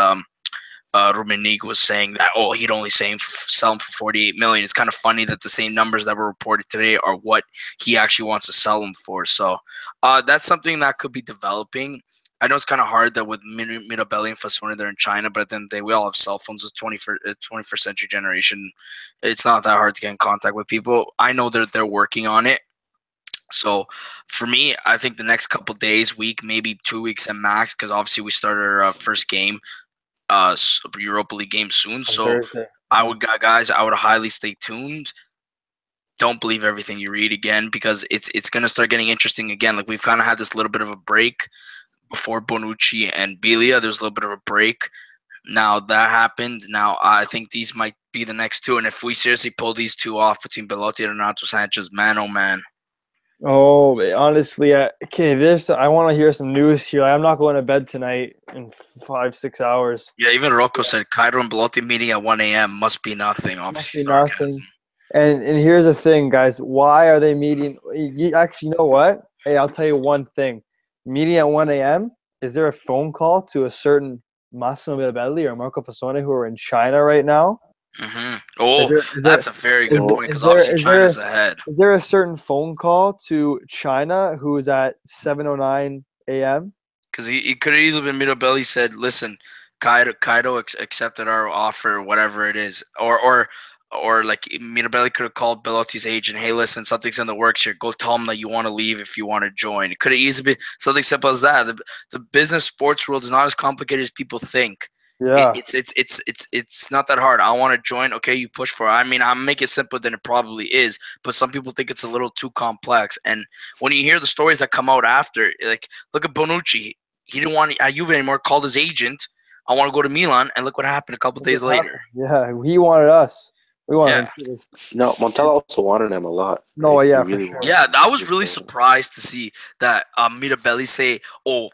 Rummenigge was saying that he'd only sell him for 48 million. It's kind of funny that the same numbers that were reported today are what he actually wants to sell him for. So that's something that could be developing. I know it's kind of hard that with Mirabelli and Fasone, they're in China, but then we all have cell phones. It's 21st century generation. It's not that hard to get in contact with people. I know they're working on it. So for me, I think the next couple days, week, maybe 2 weeks at max, because obviously we start our first game, Europa League game soon. So I would highly stay tuned. Don't believe everything you read again, because it's going to start getting interesting again. Like, we've kind of had this little bit of a break before Bonucci and Biglia. There's a little bit of a break. Now that happened. Now I think these might be the next two. And if we seriously pull these two off between Belotti and Renato Sanchez, man, oh man. Oh, honestly, I want to hear some news here. I'm not going to bed tonight in 5-6 hours. Yeah, even Rocco said Cairo and Belotti meeting at 1 a.m. must be nothing. Obviously, nothing. And here's the thing, guys. Why are they meeting? You actually know what? Hey, I'll tell you one thing. Meeting at 1 a.m., is there a phone call to a certain Massimo Mirabelli or Marco Fasone who are in China right now? Mm-hmm. Oh, that's a very good point, because obviously China's ahead. Is there a certain phone call to China who is at 7:09 a.m.? Because he could have easily been Mirabelli said, listen, Kaido accepted our offer, whatever it is. Or like Mirabelli could have called Belotti's agent, hey, listen, something's in the works here. Go tell him that you want to leave if you want to join. It could have easily been something simple as that. The business sports world is not as complicated as people think. Yeah, it's not that hard. I want to join. Okay, you push for it. I mean, I'll make it simpler than it probably is, but some people think it's a little too complex. And when you hear the stories that come out after, like, look at Bonucci. He didn't want at Juve anymore. Called his agent. I want to go to Milan, and look what happened a couple days later. Yeah, he wanted us. We wanted him. No, Montella also wanted him a lot. No, right? yeah, really for sure. Yeah, I was really surprised to see that Mirabelli say, "Oh,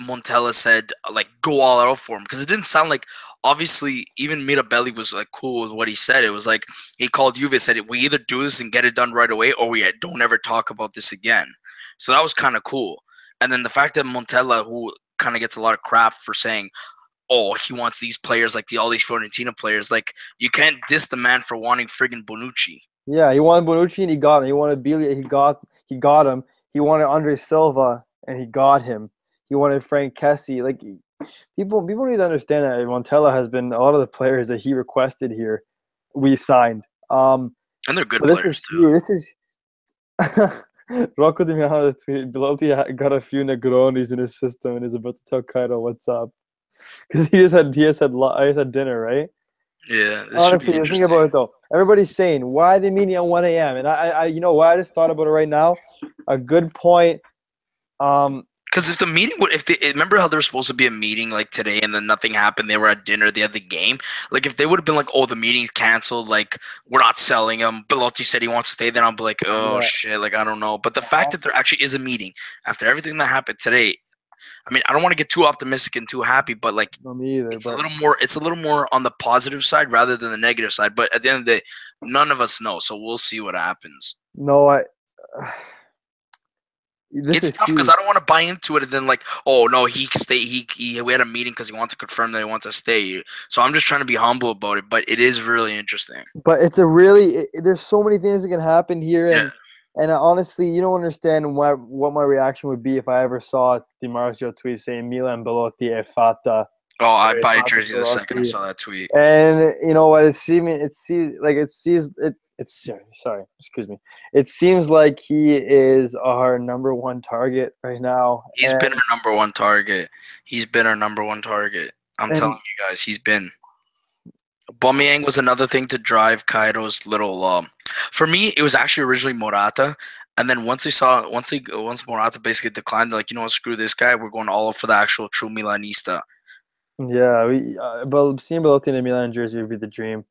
Montella said like go all out for him, because it didn't sound like, obviously even Mirabelli was like cool with what he said. It was like he called Juve and said we either do this and get it done right away, or we don't ever talk about this again. So that was kind of cool. And then the fact that Montella, who kind of gets a lot of crap for saying, oh, he wants these players like all these Fiorentina players, like you can't diss the man for wanting friggin' Bonucci. Yeah, he wanted Bonucci and he got him. He wanted Biglia, he got him. He wanted Andre Silva and he got him. He wanted Frank Kessie. Like people need to understand that Montella has been, a lot of the players that he requested here, we signed. And they're good players too. This is Rocco Di Milano tweeted, Belotti got a few Negronis in his system and is about to tell Kaido what's up. Because he just had dinner, right? Yeah. Honestly, think about it though. Everybody's saying, why are they meeting at 1 a.m.? And I you know what? I just thought about it right now. A good point. Because if the meeting remember how there was supposed to be a meeting like today and then nothing happened, they were at dinner, they had the game. Like if they would have been like, oh, the meeting's canceled, like we're not selling him, Belotti said he wants to stay, then I'll be like, oh shit, like I don't know. But the fact that there actually is a meeting after everything that happened today, I mean, I don't want to get too optimistic and too happy, but like it's a little more on the positive side rather than the negative side. But at the end of the day, none of us know, so we'll see what happens. No, it's tough because I don't want to buy into it and then like, oh no, we had a meeting because he wants to confirm that he wants to stay. So I'm just trying to be humble about it, but it is really interesting. But it's there's so many things that can happen here, and honestly, you don't understand what my reaction would be if I ever saw Di Marzio tweet saying Milan Belotti è fatta. Oh, I buy a jersey the second I saw that tweet. And you know what? It seems like he is our number one target right now. He's been our number one target. I'm telling you guys, he's been. Aubameyang was another thing to drive Kaido's little. For me, it was actually originally Morata, and then once Morata basically declined, they're like, you know what, screw this guy. We're going all for the actual true Milanista. Yeah, but seeing Belotti in a Milan jersey would be the dream.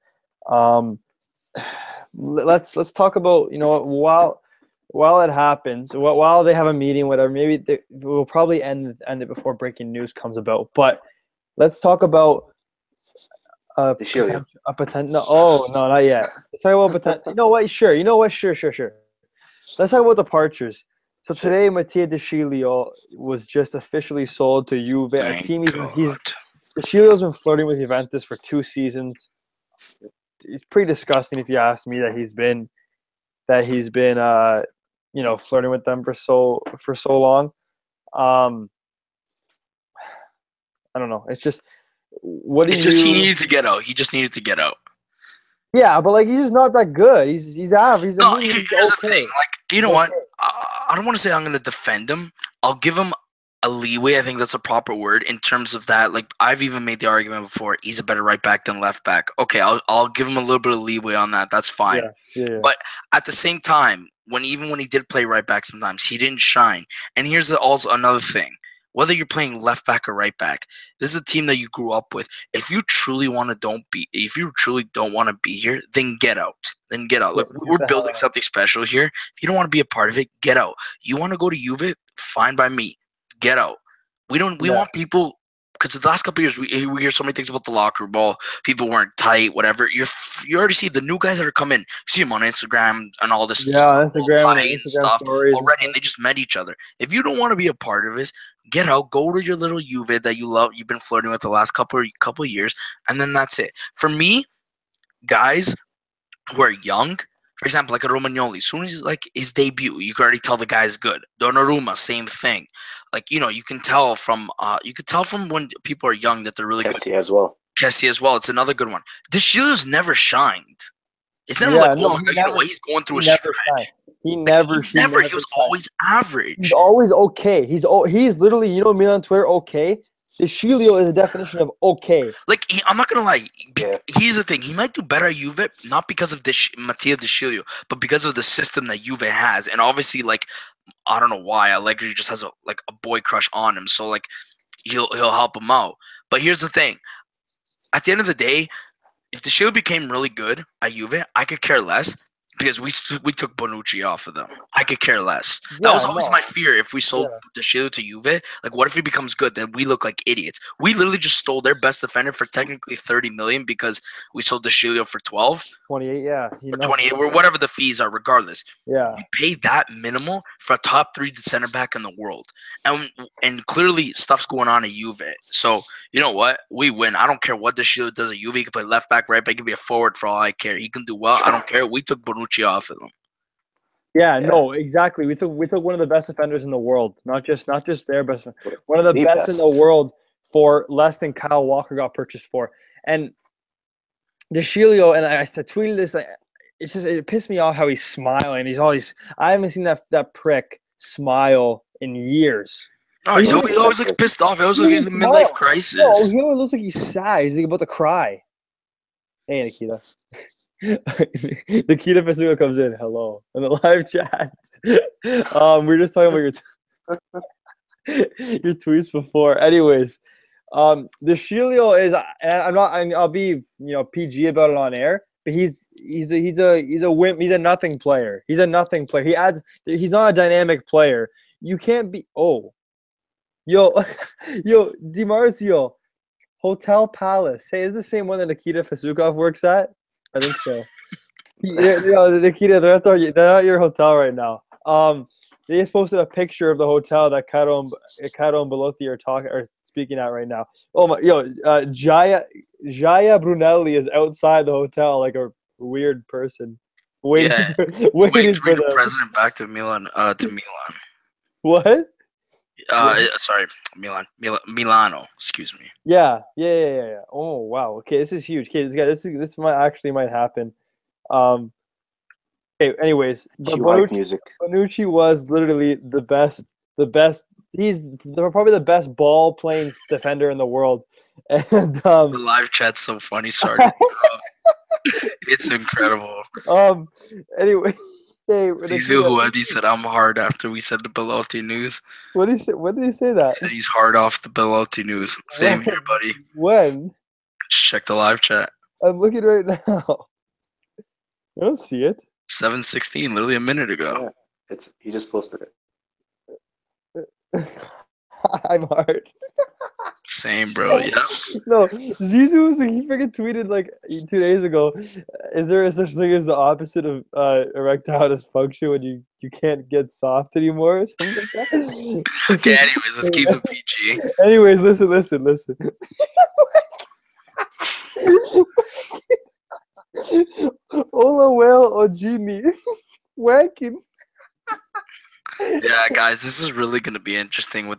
Let's talk about, you know, while it happens, while they have a meeting, whatever. Maybe we'll probably end it before breaking news comes about. But let's talk about a potential. No, not yet. Let's talk about potential. You know what? Sure. Let's talk about departures. So today, Mattia De Sciglio was just officially sold to Juve. De Sciglio's been flirting with Juventus for 2 seasons. It's pretty disgusting if you ask me that he's been flirting with them for so long. I don't know. It's just he needed to get out. He just needed to get out. Yeah, but like he's just not that good. He's average. Here's the thing. Like, you know what? I don't want to say I'm going to defend him. I'll give him a leeway. I think that's a proper word in terms of that. Like I've even made the argument before. He's a better right back than left back. Okay, I'll give him a little bit of leeway on that. That's fine. Yeah. But at the same time, when he did play right back, sometimes he didn't shine. And here's also another thing. Whether you're playing left back or right back, this is a team that you grew up with. If you truly don't want to be here, then get out. Look, we're building something special here. If you don't want to be a part of it, get out. You want to go to Juve? Fine by me. Get out. We want people, because the last couple of years we hear so many things about the locker room. Ball, people weren't tight, whatever. You already see the new guys that are coming. You see them on Instagram and all this. Instagram stuff stories already, and they just met each other. If you don't want to be a part of this, get out. Go to your little Juve that you love. You've been flirting with the last couple of years, and then that's it. For me, guys who are young, for example, like a Romagnoli, as soon as like his debut, you can already tell the guy's good. Donnarumma, same thing. Like, you know, you can tell from when people are young that they're really good. Kessie as well. It's another good one. De Sciglio's never shined. It's never oh my God, you know what? He's going through a stretch. He was always average. He's always okay. He's literally, you know, Milan Twitter, okay. De Sciglio is a definition of okay. Like, I'm not going to lie. Here's the thing. He might do better at Juve, not because of Mattia De Sciglio, but because of the system that Juve has. And obviously, like, I don't know why. Allegri just has a boy crush on him. So, like, he'll help him out. But here's the thing. At the end of the day, if De Sciglio became really good at Juve, I could care less. because we took Bonucci off of them. I could care less. Yeah, That was always no. my fear. If we sold Yeah. De Sciglio to Juve, like what if he becomes good? Then we look like idiots. We literally just stole their best defender for technically 30 million because we sold De Sciglio for 12 28, yeah. or 28 or whatever the fees are. Regardless, Yeah. we paid that minimal for a top 3 center back in the world, and clearly stuff's going on at Juve. So you know what? We win. I don't care what De Sciglio does at Juve. He can play left back, right back. He can be a forward for all I care. He can do well. I don't care. We took Bonucci off of them. Yeah, no, exactly. We took one of the best defenders in the world, not just their best, one of the best in the world for less than Kyle Walker got purchased for. And De Sciglio, and I tweeted this. It pissed me off how he's smiling. I haven't seen that prick smile in years. Oh, he always looks pissed off. He always looks like he's in a midlife crisis. No, he always looks like he's sad. He's like about to cry. Hey, Nikita. Nikita Fasuga comes in. Hello. In the live chat. We're just talking about your tweets before. Anyways, De Sciglio is, and I'll be PG about it on air, but he's a wimp. He's a nothing player. He's a nothing player. He's not a dynamic player. You can't be Yo, DiMarzio, Hotel Palace. Hey, is the same one that Nikita Fasukov works at? I think so. Nikita, they're at your hotel right now. They just posted a picture of the hotel that Caro and Belotti are speaking at right now. Oh my, Jaya Brunelli is outside the hotel like a weird person, waiting for the president back to Milan. What? Sorry, Milano. Excuse me. Yeah. Oh wow. Okay, this is huge. Okay, this might happen. Okay. Anyways, Bonucci was literally the best. He's probably the best ball playing defender in the world. And the live chat's so funny. Sorry. It's incredible. Anyway. Zizou Huedi said I'm hard after we said the Belotti news. What did he say that? He said he's hard off the Belotti news. Same here, buddy. When? Just check the live chat. I'm looking right now. I don't see it. 7:16, literally a minute ago. Yeah, he just posted it. I'm hard. Same, bro. Yeah. No, Zizou he freaking tweeted like 2 days ago. Is there a such thing as the opposite of erectile dysfunction when you can't get soft anymore or something like that? Okay. Anyways, let's keep it PG. Anyways, listen. Ola whale or Jimmy wanking. Yeah, guys, this is really gonna be interesting. We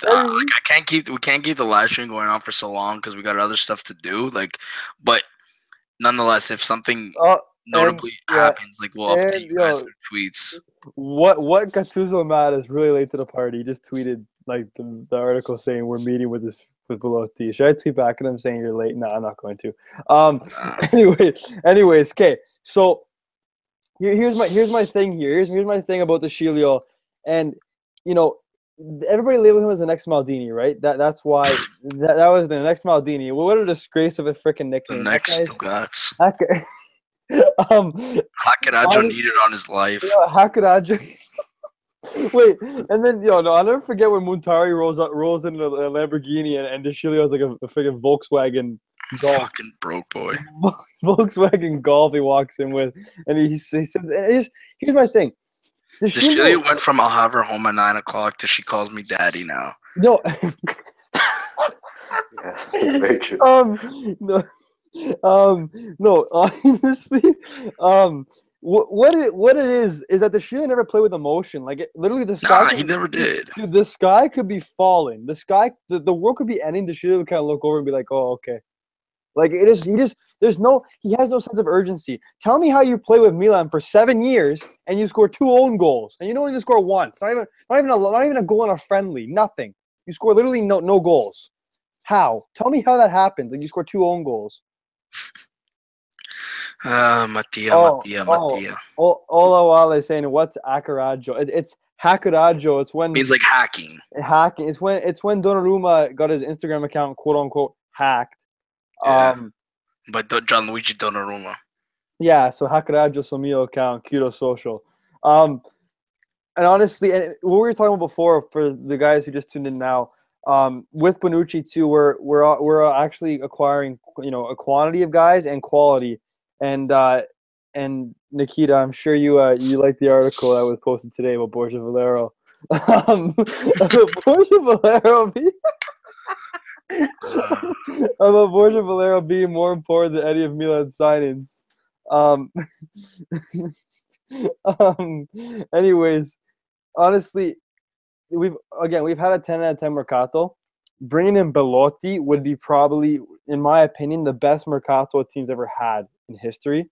can't keep the live stream going on for so long because we got other stuff to do. But nonetheless, if something notably happens, we'll update you guys with tweets. What Gattuso Matt is really late to the party. He just tweeted the article saying we're meeting with Belotti. Should I tweet back at him saying you're late? No, I'm not going to. Anyways, okay. So here's my thing here. Here's my thing about the Sciglio. And, everybody labeled him as the next Maldini, right? That's why that was the next Maldini. What a disgrace of a freaking nickname. The next Stugats. Hackeraggio needed on his life. Hackeraggio. Wait, and then, I'll never forget when Montari rolls into a Lamborghini and De Sciglio has like a freaking Volkswagen Golf. Fucking broke boy. Volkswagen Golf he walks in with. And he says, here's my thing. De Sciglio went from I'll have her home at 9 o'clock to she calls me daddy now. No. Yes, it's very true. No, honestly, what it is that the Sciglio never played with emotion. Literally, the sky. He never did. Dude, the sky could be falling. The world could be ending. The Sciglio would kind of look over and be like, "Oh, okay." He has no sense of urgency. Tell me how you play with Milan for 7 years and you score 2 own goals and you only score 1. It's not even a goal on a friendly. Nothing. You score literally no goals. How? Tell me how that happens. You score 2 own goals. Mattia. Ola Wale is saying what's Hackeraggio? It's Hackeraggio. It's when means like hacking. Hacking. It's when Donnarumma got his Instagram account quote unquote hacked. Yeah. By Gianluigi Donnarumma. Yeah, so Hackeraggio Somio account, Kudo Social. And honestly, and what we were talking about before for the guys who just tuned in now, with Bonucci too, we're actually acquiring a quantity of guys and quality. And Nikita, I'm sure you liked the article that was posted today about Borja Valero. Borja Valero about Borja Valero being more important than any of Milan's signings. Anyways, honestly, we've had a 10 out of 10 mercato. Bringing in Belotti would be probably, in my opinion, the best mercato a team's ever had in history.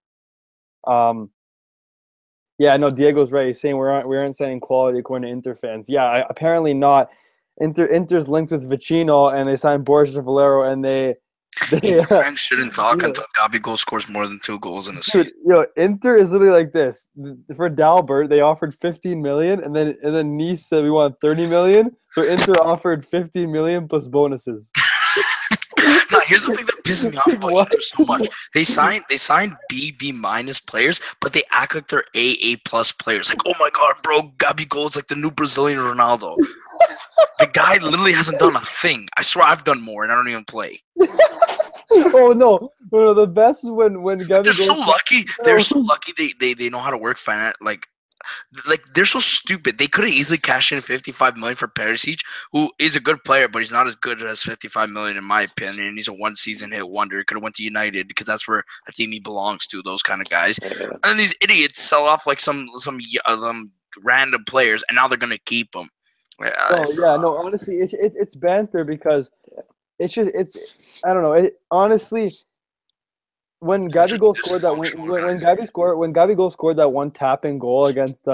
Yeah, no, Diego's right. He's saying we aren't saying quality according to Inter fans. Yeah, apparently not. Inter's linked with Vicino, and they signed Borja Valero, and they fans shouldn't talk until Gabigol scores more than 2 goals in a season. Inter is literally like this. For Dalbert, they offered 15 million, and then Nice said we want 30 million. So Inter offered 15 million plus bonuses. Now, here's the thing that pisses me off about Inter so much. They signed B minus players, but they act like they're A plus players. Like, oh my god, bro, Gabigol is like the new Brazilian Ronaldo. The guy literally hasn't done a thing. I swear I've done more, and I don't even play. Oh no! The best is when Gabigol. They're so lucky. They're so lucky. They know how to work finance. Like they're so stupid. They could have easily cashed in 55 million for Perisic, who is a good player, but he's not as good as 55 million in my opinion. He's a one-season hit wonder. He could have went to United because that's where I think he belongs to. Those kind of guys. And then these idiots sell off like some random players, and now they're gonna keep them. Honestly, it's banter because it's I don't know. Honestly, when Gabigol scored that when Gabigol scored that one tap-in goal against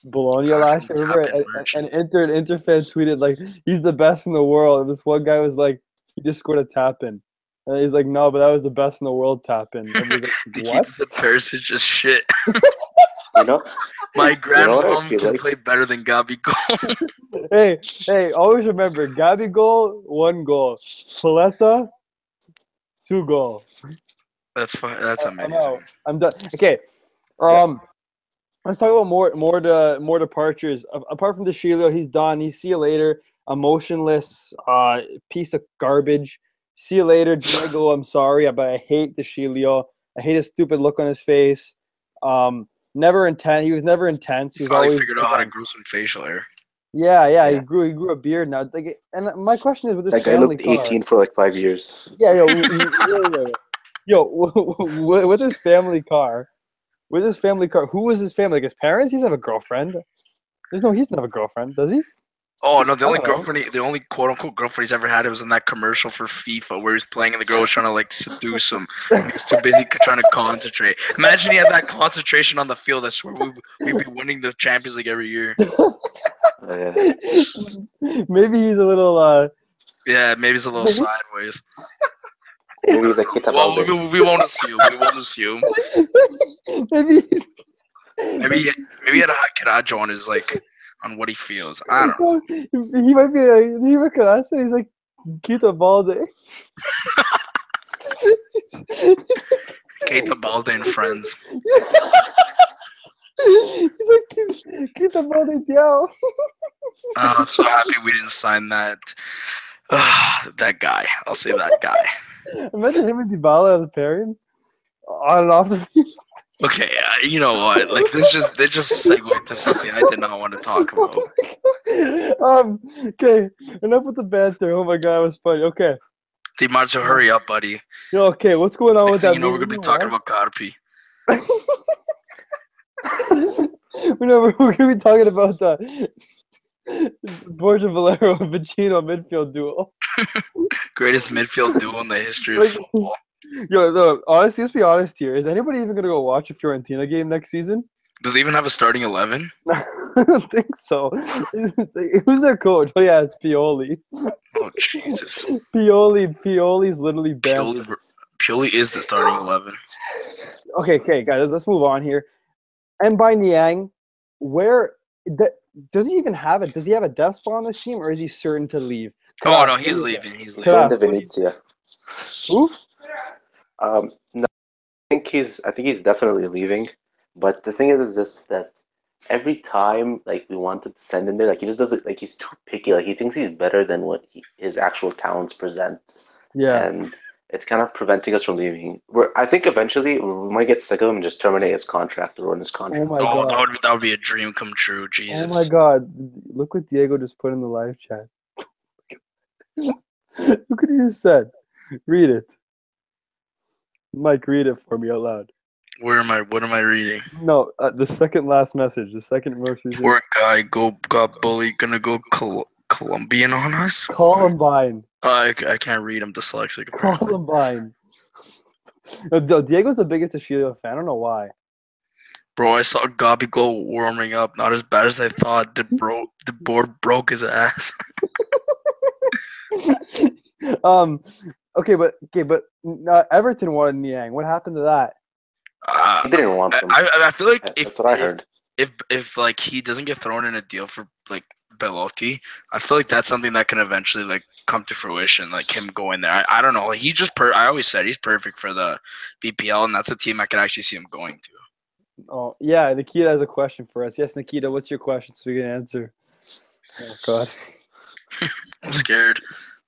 Bologna last year, remember? And Inter fan tweeted like he's the best in the world. And this one guy was like, he just scored a tap-in, and he's like, no, but that was the best in the world tap-in. And he's like, what? He said Perisic just shit. You know, my grandmom can play better than Gabigol. Hey! Always remember, Gabigol 1 goal, Paletta 2 goals. That's fine. That's amazing. I'm done. Okay, let's talk about more departures. Apart from the Shilio, he's done. He's see you later. Emotionless piece of garbage. See you later, Diego. I'm sorry, but I hate the Shilio. I hate his stupid look on his face. Never intense. He was never intense. He was always figured out how to grow some facial hair. Yeah. He grew a beard now. And my question is, with this that guy family looked 18 for like 5 years. Yeah, with his family car, who was his family? Like his parents? He doesn't have a girlfriend. He doesn't have a girlfriend, does he? Oh no, the only quote unquote girlfriend he's ever had, it was in that commercial for FIFA where he was playing and the girl was trying to like seduce him. He was too busy trying to concentrate. Imagine he had that concentration on the field. I swear we'd be winning the Champions League every year. Maybe he's a little maybe he's a little sideways. Maybe he's like we won't assume. Maybe he had a hot Karajo on his on what he feels. I don't know. He might be like, do you recognize that? He's like Keita Balde. Keita Balde and friends. He's like Keita Balde Diao. I'm so happy we didn't sign that. That guy. I'll say that guy. Imagine him and Dybala as pairing on and off the field. Okay, you know what? This just segued to something I did not want to talk about. Okay, enough with the banter. Oh my god, it was funny. Okay. DiMaggio, hurry up, buddy. Yo, okay, what's going on with that? We're gonna be talking about Carpi. We're gonna be talking about the Borja Valero and Vicino midfield duel. Greatest midfield duel in the history of football. Yo, no, honestly, let's be honest here. Is anybody even gonna go watch a Fiorentina game next season? Do they even have a starting 11? I don't think so. Who's their coach? Oh yeah, it's Pioli. Oh Jesus. Pioli's literally banned. Pioli is the starting 11. Okay, guys, let's move on here. And by Niang, does he even have it? Does he have a death spot on this team, or is he certain to leave? Oh no, he's leaving. He's leaving. Going to Venezia. Who? No, I think he's definitely leaving. But the thing is just that every time like we wanted to send him there, like he just doesn't like he's too picky. Like he thinks he's better than what his actual talents present, Yeah. and it's kind of preventing us from leaving. I think eventually we might get sick of him and just terminate his contract or run his Oh contract. my god. That would be a dream come true. Jesus. Oh my god. Look what Diego just put in the live chat. Look what he just said. Read it. Mike, read it for me out loud. What am I reading? No, the second last message. The second most recent. Poor guy got bullied. Gonna go Colombian on us. Columbine. I can't read. I'm dyslexic. Apparently. Columbine. Diego's the biggest Achilles fan. I don't know why. Bro, I saw Gabi go warming up. Not as bad as I thought. The board broke his ass. Okay, but Everton wanted Niang. What happened to that? He didn't want him. I feel like That's what I heard. If like he doesn't get thrown in a deal for like Belotti, I feel like that's something that can eventually like come to fruition. Like him going there. I don't know. Like he's just I always said he's perfect for the BPL, and that's a team I can actually see him going to. Oh yeah, Nikita has a question for us. Yes, Nikita, what's your question so we can answer? Oh god. I'm scared.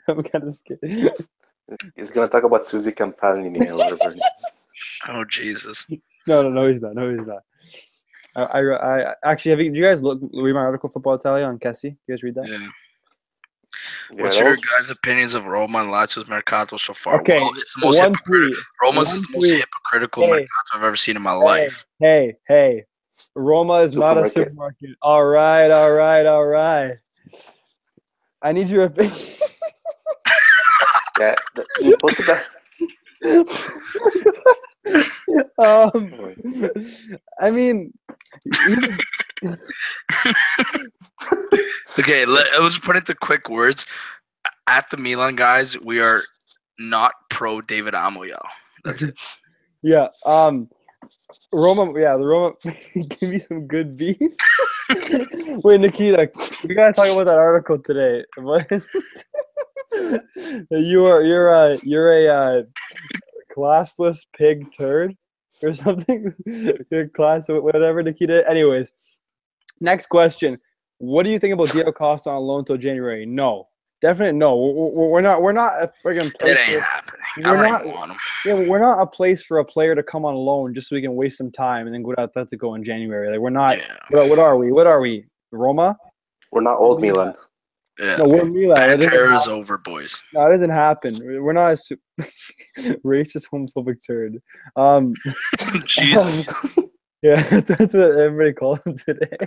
I'm kind of scared. He's gonna talk about Suzy Campanini or whatever. Oh Jesus! No, he's not. I actually do you guys read my article Football Italia on Kessie? You guys read that? Yeah. What's your guys' opinions of Roma and Lazio's mercato so far? Okay, well, it's the most hypocritical. Roma's is the most hypocritical mercato I've ever seen in my life. Hey, Roma is not a supermarket. All right. I need your opinion. Yeah, both of that. I mean, okay, let's put it into quick words. At the Milan guys, we are not pro David Amoyal. That's it. Yeah. Roma. Yeah, the Roma. Give me some good beef. Wait, Nikita, we gotta talk about that article today. You're a classless pig turd or something. You're class whatever, Nikita. Anyways, next question. What do you think about Diego Costa on loan till January? No, definitely no. We're not a friggin' place. It ain't happening. I don't even want him. Yeah, we're not a place for a player to come on loan just so we can waste some time and then go to Atletico in January. Like we're not. Yeah. What are we? What are we? Roma? We're not old Milan. Yeah. No, we're Milan. Banter is over, boys. No, it doesn't happen. We're not a racist, homophobic turd. Jesus. Yeah, that's what everybody calls him today.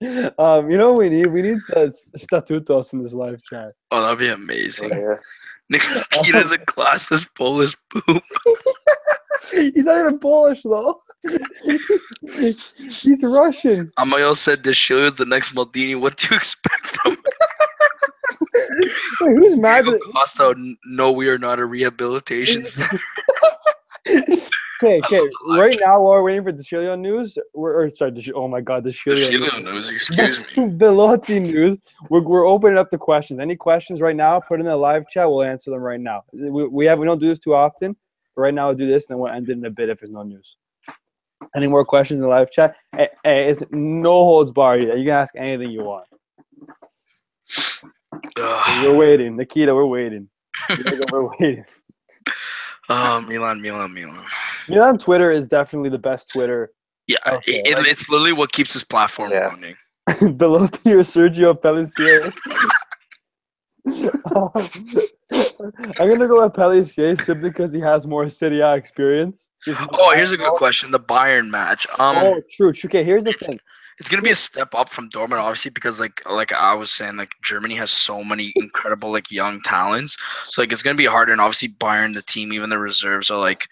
You know what we need? We need the statutos in this live chat. Oh, that'd be amazing. Yeah. Nikita's a classless Polish poop. He's not even Polish though. He's Russian. Amoyal said Deschilio is the next Maldini. What do you expect from him? Wait, who's mad? Costa, no, we are not a rehabilitation center. Okay. Right now, while we're waiting for Deschilio news, oh my God, Deschilio news. Excuse me. Belotti news. We're opening up the questions. Any questions right now? Put in the live chat. We'll answer them right now. We don't do this too often. But right now, we'll do this, and then we'll end it in a bit if there's no news. Any more questions in the live chat? Hey, it's no holds barred. You can ask anything you want. We're waiting, Nikita. We're waiting. We're waiting. Milan. Milan Twitter is definitely the best Twitter. Yeah, it's literally what keeps this platform running. Belotti or Sergio Pellissier. I'm gonna go with Pellissier simply because he has more Serie A experience. Here's a good question: the Bayern match. True. Okay, here's the thing. It's gonna be a step up from Dortmund, obviously, because like I was saying, like Germany has so many incredible like young talents. So like it's gonna be harder, and obviously Bayern, the team, even the reserves are like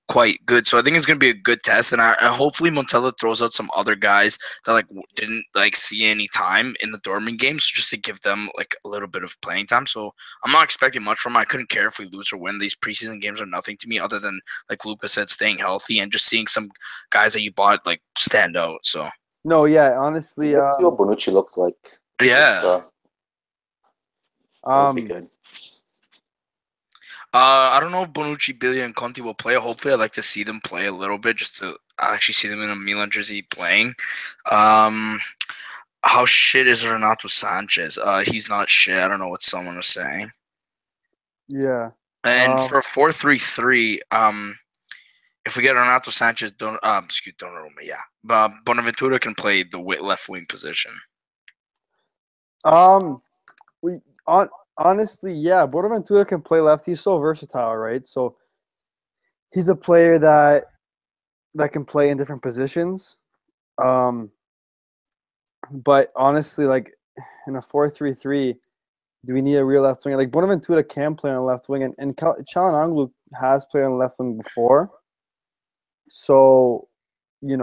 quite good. So I think it's gonna be a good test, and hopefully Montella throws out some other guys that like didn't like see any time in the Dortmund games, just to give them like a little bit of playing time. So I'm not expecting much from him. I couldn't care if we lose or win. These preseason games are nothing to me, other than like Luca said, staying healthy and just seeing some guys that you bought like stand out. So. No, yeah, honestly. Let's see what Bonucci looks like. Yeah. That'd be good. I don't know if Bonucci, Biglia, and Conte will play. Hopefully, I'd like to see them play a little bit, just to actually see them in a Milan jersey playing. How shit is Renato Sanchez? He's not shit. I don't know what someone was saying. Yeah. And for 4-3-3, if we get Renato Sanchez, Donnarumma, yeah, but Bonaventura can play the left wing position. Honestly, yeah, Bonaventura can play left. He's so versatile, right? So he's a player that can play in different positions. But honestly, like in a 4-3-3, do we need a real left winger? Like Bonaventura can play on the left wing, and Çalhanoğlu has played on the left wing before. So, he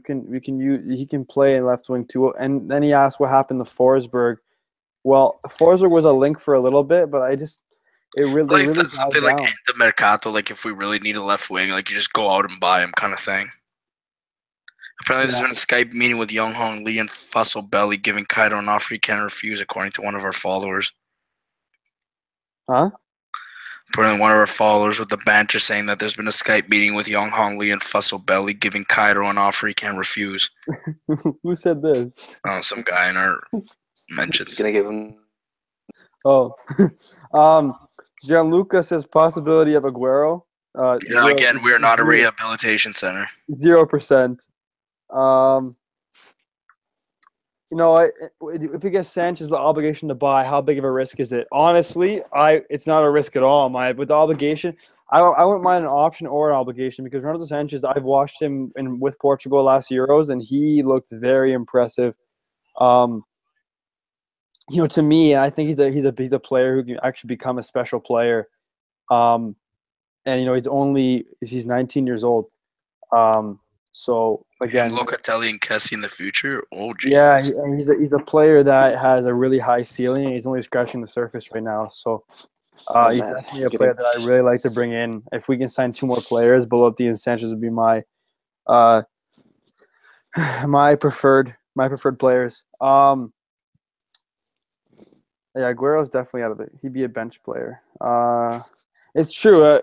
can play in left wing too. And then he asked what happened to Forsberg. Well, Forsberg was a link for a little bit, but it really that's something like in the mercato. Like if we really need a left wing, like you just go out and buy him, kind of thing. Apparently, there's been a Skype meeting with Young Hong Lee and Fussell Belly, giving Kaido an offer he can't refuse, according to one of our followers. Huh? Apparently, one of our followers with the banter saying that there's been a Skype meeting with Young Hong Lee and Fussell Belly, giving Kaido an offer he can't refuse. Who said this? Oh, some guy in our mentions. He's gonna give him. Oh, Gianluca says possibility of Aguero. Again, we are not a rehabilitation center. 0%. If we get Sanchez with obligation to buy, how big of a risk is it? Honestly, it's not a risk at all. With the obligation, I wouldn't mind an option or an obligation, because Renato Sanchez, I've watched him with Portugal last Euros, and he looked very impressive. To me, I think he's a player who can actually become a special player. And he's 19 years old. So again, Locatelli and Kessie in the future. Oh, geez. Yeah, he's a player that has a really high ceiling, and he's only scratching the surface right now. So he's definitely a player that I really like to bring in. If we can sign 2 more players, Belotti and Sanchez would be my preferred players. Yeah, Aguero's definitely out of it. He'd be a bench player. It's true.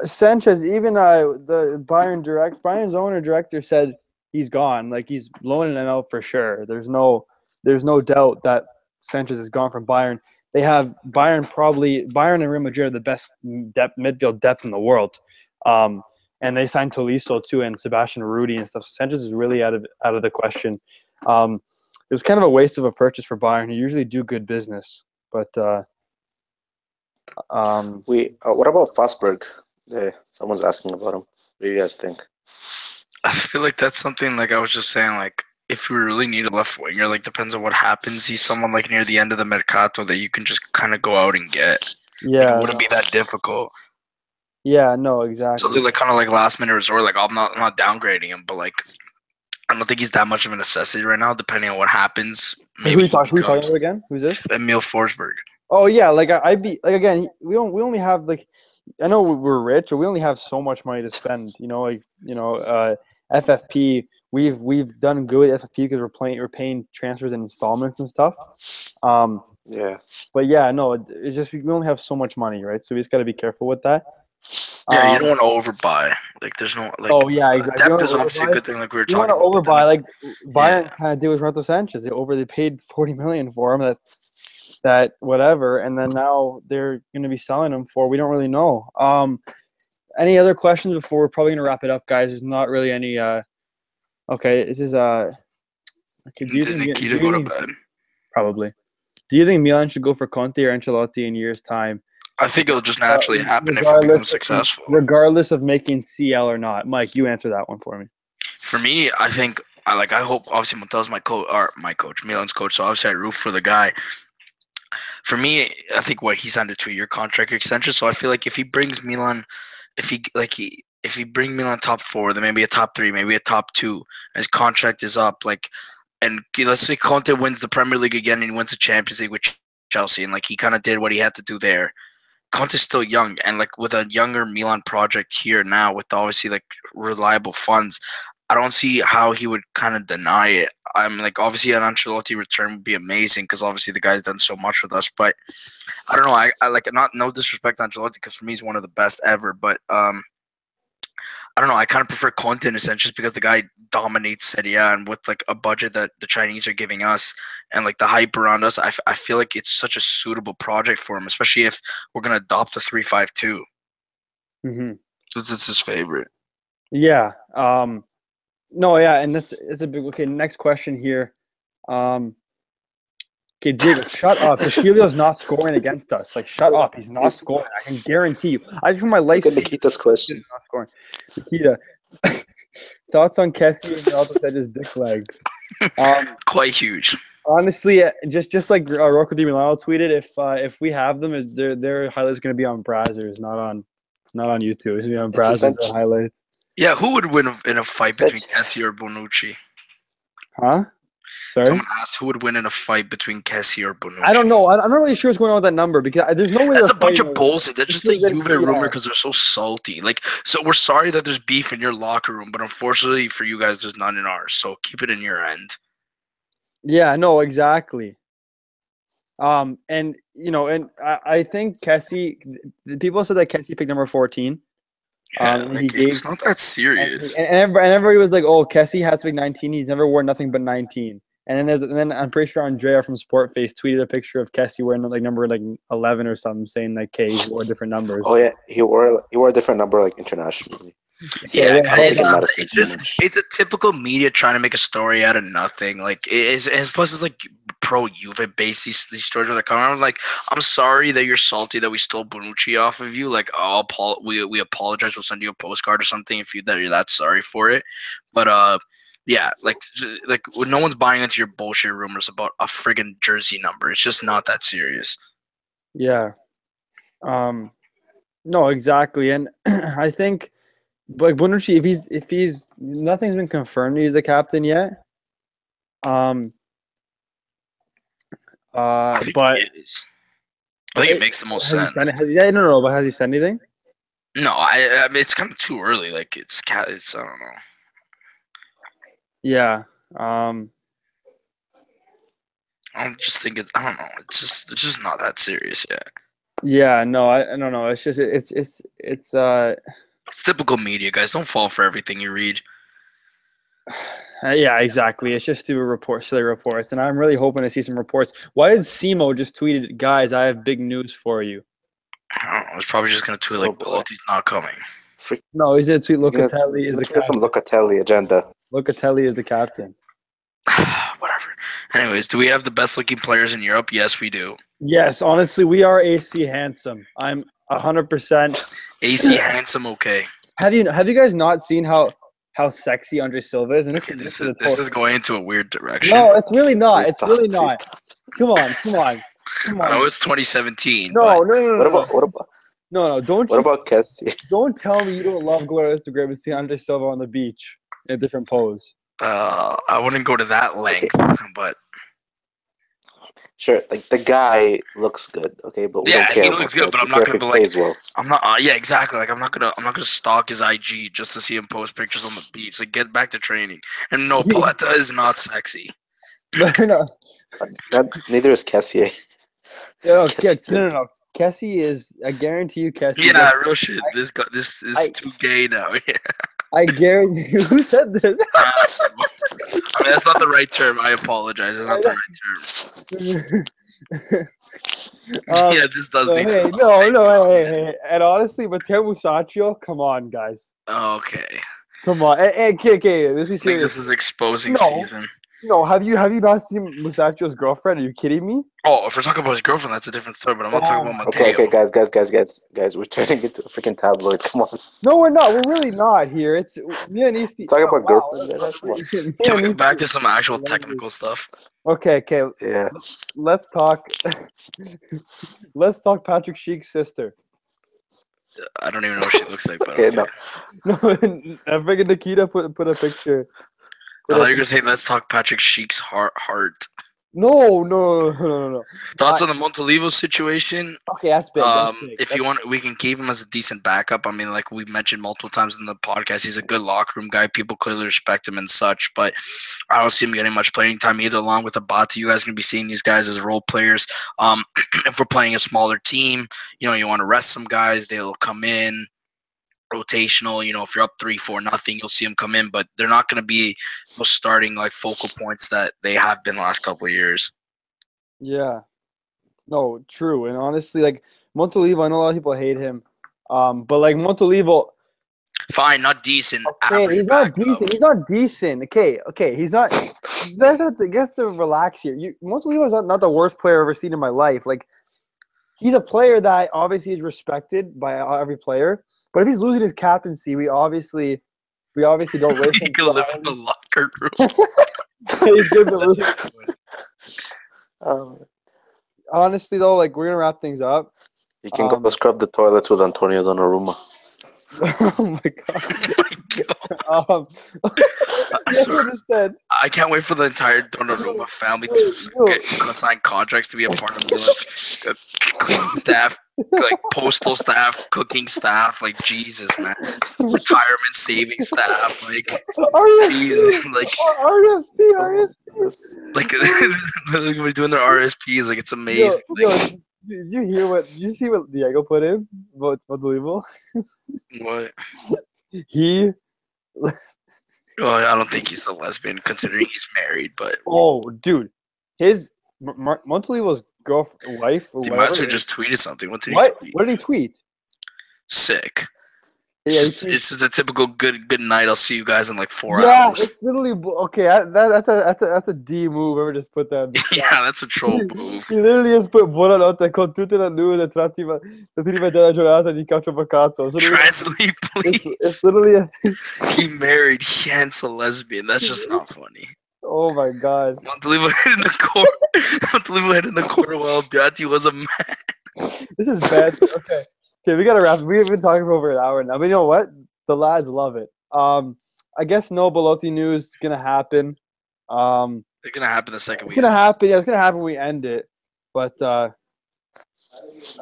Sanchez, even the Bayern's owner director said he's gone. Like, he's loaning him out for sure. There's no doubt that Sanchez is gone from Bayern. They have Bayern and Real Madrid are the best midfield depth in the world. And they signed Tolisso too, and Sebastian Rudy and stuff. So Sanchez is really out of the question. It was kind of a waste of a purchase for Bayern, who usually do good business. But what about Fosberg? Someone's asking about him. What do you guys think? I feel like that's something, like I was just saying, like if we really need a left winger, like depends on what happens. He's someone like near the end of the mercato that you can just kind of go out and get. Yeah, it wouldn't be that difficult. Yeah, no, exactly. So they're like kind of like last minute resort. Like I'm not downgrading him, but like I don't think he's that much of a necessity right now. Depending on what happens, maybe. Who are you talking about again? Who's this? Emil Forsberg. Oh yeah, like I'd be like, again. We only have, like, I know we're rich, but we only have so much money to spend. FFP. We've done good at FFP because we're paying transfers and installments and stuff. Yeah. But yeah, no, it's just we only have so much money, right? So we just got to be careful with that. Yeah, you don't want to overbuy. Like, there's no like. Oh yeah, exactly. Depth is obviously a good thing. Like we were talking. You want to overbuy, like Bayern Yeah. kind of did with Renato Sanchez. They paid 40 million for him. That whatever, and then now they're going to be selling him for, we don't really know. Any other questions before we're probably going to wrap it up, guys? There's not really any. Okay, this is okay. Did Nikita go to bed? Probably. Do you think Milan should go for Conte or Ancelotti in years' time? I think it'll just naturally happen if it becomes successful. Regardless of making CL or not. Mike, you answer that one for me. For me, I think I hope, obviously Montel's my coach, Milan's coach, so obviously I root for the guy. For me, I think he signed a 2-year contract extension, so I feel like if he brings Milan, if he bring Milan top 4, then maybe a top 3, maybe a top 2, and his contract is up, like, and let's say Conte wins the Premier League again and he wins the Champions League with Chelsea, and like he kind of did what he had to do there. Conte's still young, and like with a younger Milan project here now, with obviously like reliable funds, I don't see how he would kind of deny it. I'm like, obviously, an Ancelotti return would be amazing because obviously the guy's done so much with us. But I don't know. I like not no disrespect to Ancelotti because for me he's one of the best ever. But I don't know. I kind of prefer Conte in a sense just because the guy dominates Serie A and with like a budget that the Chinese are giving us and like the hype around us, I feel like it's such a suitable project for him, especially if we're gonna adopt the 3-5-2. Mm-hmm. Since it's his favorite. Yeah. No, yeah, and it's a big. Okay, next question here. Okay, Diego, shut up. Tashilio's not scoring against us. Like, shut up. He's not scoring. I can guarantee you. I think my life. Look at Nikita's question. He's not scoring. Nikita, thoughts on Kessie and Alto said his dick legs. Quite huge. Honestly, just like Rocco Di Milano tweeted, if we have them, is their highlights going to be on Brazzers, not on YouTube. It's going to be on Brazzers or highlights. Yeah, who would win in a fight between Kessie or Bonucci? Huh? Sorry? Someone asked who would win in a fight between Kessie or Bonucci. I don't know. I'm not really sure what's going on with that number because there's no way. That's a bunch of bullshit. That's just a Juve rumor because they're so salty. Like, so we're sorry that there's beef in your locker room, but unfortunately for you guys, there's none in ours. So keep it in your end. Yeah, no, exactly. And I think Kessie. People said that Kessie picked number 14. Yeah, it's not that serious. And everybody was like, "Oh, Kessie has to pick 19. He's never worn nothing but 19." And then I'm pretty sure Andrea from Sportface tweeted a picture of Kessie wearing like number like 11 or something, saying like, "Okay, he wore different numbers." Oh yeah, he wore a different number like internationally. Yeah, it's a typical media trying to make a story out of nothing. Like plus it's like pro Juve based these stories where they're coming out. Like, I'm sorry that you're salty that we stole Bonucci off of you. Like, we apologize. We'll send you a postcard or something if you're that sorry for it. But yeah, like no one's buying into your bullshit rumors about a friggin' jersey number. It's just not that serious. Yeah. No, exactly, and I think. Like Bonucci, if he's nothing's been confirmed he's the captain yet. I think it makes the most sense. But has he said anything? No, I mean it's kind of too early. Like it's I don't know. Yeah. I'm just thinking. I don't know. It's just not that serious yet. Yeah. No, I don't know. It's just it's It's typical media, guys. Don't fall for everything you read. Yeah, exactly. It's just silly reports, and I'm really hoping to see some reports. Why did Simo just tweet it? Guys, I have big news for you. I don't know. It's probably just going to tweet like, Belotti's not coming. No, he's going to tweet Locatelli is the captain. Some Locatelli agenda. Locatelli is the captain. Whatever. Anyways, do we have the best-looking players in Europe? Yes, we do. Yes, honestly, we are AC handsome. I'm 100%. AC handsome, okay. Have you guys not seen how sexy Andre Silva is? And this is going into a weird direction. No, it's really not. It's really not. Come on. I know it's 2017. No. What about? No, don't. What about Kessie? Don't tell me you don't love going on Instagram and see Andre Silva on the beach in a different pose. I wouldn't go to that length, but. Sure, like the guy looks good, okay, but we don't care. He looks good, but I'm not gonna be like, well. I'm not. Yeah, exactly. Like I'm not gonna stalk his IG just to see him post pictures on the beach. Like get back to training. And no, Paletta is not sexy. No. Neither is Kessie. No. Kessie is. I guarantee you, Kessie. Yeah, real shit. This is too gay now. Yeah. I guarantee you. Who said this? I mean, that's not the right term. I apologize. That's not the right term. Yeah, this does need to stop. Hey. And honestly, Matteo Musacchio, come on, guys. Okay. Come on. Okay. Let's be I think serious. this is exposing season. No, have you not seen Musacchio's girlfriend? Are you kidding me? Oh, if we're talking about his girlfriend, that's a different story. But I'm not talking about Matteo. Okay, guys, we're turning into a freaking tabloid. Come on. No, we're not. We're really not here. It's me and Easty. Talking about girlfriend. Can we get back to some actual technical stuff? Okay. Yeah. Let's talk. Let's talk Patrick Schick's sister. I don't even know what she looks like, but okay. okay. No, I figured Nikita put a picture. I thought you were going to say, let's talk Patrick Schick's heart. No. Thoughts on the Montolivo situation? Okay, that's big. If you want, we can keep him as a decent backup. I mean, like we mentioned multiple times in the podcast, he's a good locker room guy. People clearly respect him and such, but I don't see him getting much playing time either. Along with Abate, you guys are going to be seeing these guys as role players. If we're playing a smaller team, you want to rest some guys, they'll come in. Rotational, if you're up 3-4-0, you'll see them come in, but they're not going to be those starting like focal points that they have been the last couple of years. Yeah, no, true. And honestly, like Montolivo, I know a lot of people hate him, but like Montolivo, fine, not decent. Okay, he's not decent. He's not decent. Okay, he's not. You guys have to relax here. Montolivo is not the worst player I've ever seen in my life. Like, he's a player that obviously is respected by every player. But if he's losing his captaincy, we obviously don't race him. He could live in the locker room. He's good to lose. Honestly, though, like we're gonna wrap things up. You can go scrub the toilets with Antonio Donnarumma. Oh my god! I swear, I can't wait for the entire Donnarumma family to sign contracts to be a part of Milan's cleaning staff, like postal staff, cooking staff. Like Jesus, man, retirement saving staff. Like RSP, like they're doing their RSPs. Like it's amazing. Did you see what Diego put in? What's unbelievable? What? He. Well, I don't think he's a lesbian, considering he's married. But dude, his Montolivo's wife. He might have just tweeted something. What did he tweet? What did he tweet? Sick. Yeah, it's the typical good night. I'll see you guys in like 4 hours. Yeah, it's literally okay. That's a D move. Ever just put that? Yeah, that's a troll move. He literally just put buonanotte con tutte le news e ti rivedere la giornata di calciomercato. Translate, please. It's literally he married, hence a lesbian. That's just not funny. Oh my god. Montolivo hit in the corner. Montolivo hit in the corner while Beati was a man. This is bad. Okay, we gotta wrap. We've been talking for over an hour now, but you know what? The lads love it. I guess no Belotti news is gonna happen. It's gonna happen the second week. It's gonna happen. Yeah, it's gonna happen when we end it. But I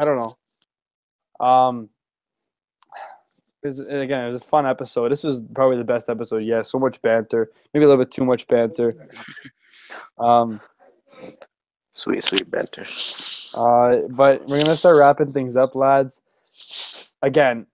don't know. It was a fun episode. This was probably the best episode yet. So much banter. Maybe a little bit too much banter. Sweet banter. But we're gonna start wrapping things up, lads. Again,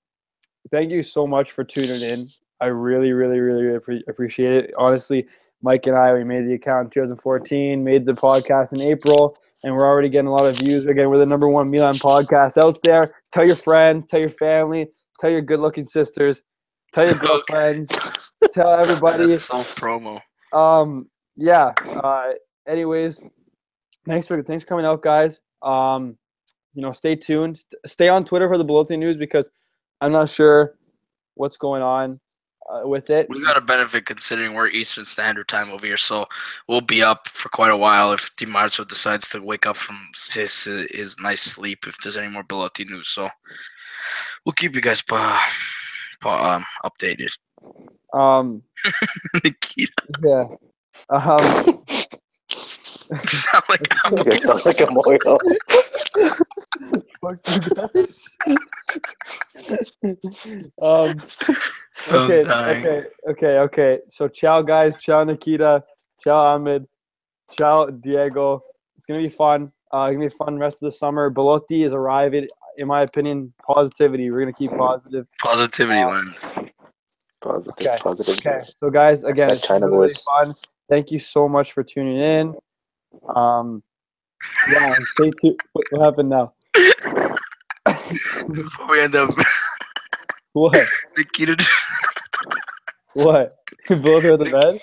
thank you so much for tuning in. I really, really, really appreciate it. Honestly, Mike and I, we made the account in 2014, made the podcast in April, and we're already getting a lot of views. Again, we're the #1 Milan podcast out there. Tell your friends, tell your family, tell your good-looking sisters, tell your girlfriends, tell everybody. That's self-promo. Yeah. Anyways, thanks for coming out, guys. Stay tuned. Stay on Twitter for the Belotti news because I'm not sure what's going on with it. We got a benefit considering we're Eastern Standard Time over here, so we'll be up for quite a while if Di Marzio decides to wake up from his nice sleep if there's any more Belotti news. So we'll keep you guys updated. Nikita. Yeah. You sound like a You sound like a moyo. Fuck you guys. Okay. So ciao, guys. Ciao, Nikita. Ciao, Ahmed. Ciao, Diego. It's gonna be fun. It's gonna be a fun rest of the summer. Belotti is arriving. In my opinion, positivity. We're gonna keep positive. Positivity land. Positive. Okay. So guys, again, it's China really voice. fun. Thank you so much for tuning in. Yeah, stay tuned. What happened now? Before we end up, What? Nikita. What? Both are at the bed?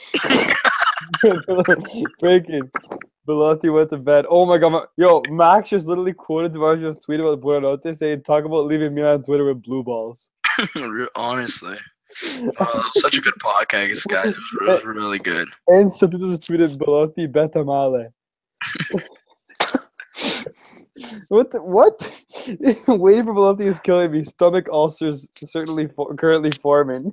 Breaking. Belotti went to bed. Oh my god. Yo, Max just literally quoted Mario's tweet about Buonanotte saying, talk about leaving Milan on Twitter with blue balls. Honestly. That was such a good podcast, guys. It was really good. And Satutu just tweeted Belotti beta male. What? Waiting for Belotti is killing me. Stomach ulcers certainly currently forming.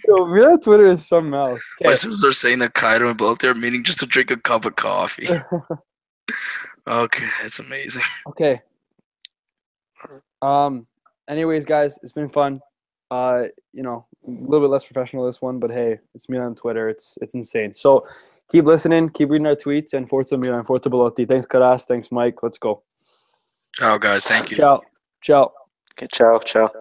Yo, Milan Twitter is something else. My sisters are saying that Cairo and Belotti are meeting just to drink a cup of coffee. Okay, it's amazing. Okay. Anyways, guys, it's been fun. You know, a little bit less professional this one, but hey, it's Milan on Twitter. It's insane. So keep listening, keep reading our tweets, and Forza Milan, Forza Belotti. Thanks, Karas. Thanks, Mike. Let's go. Ciao, guys. Thank you. Ciao. Okay, ciao.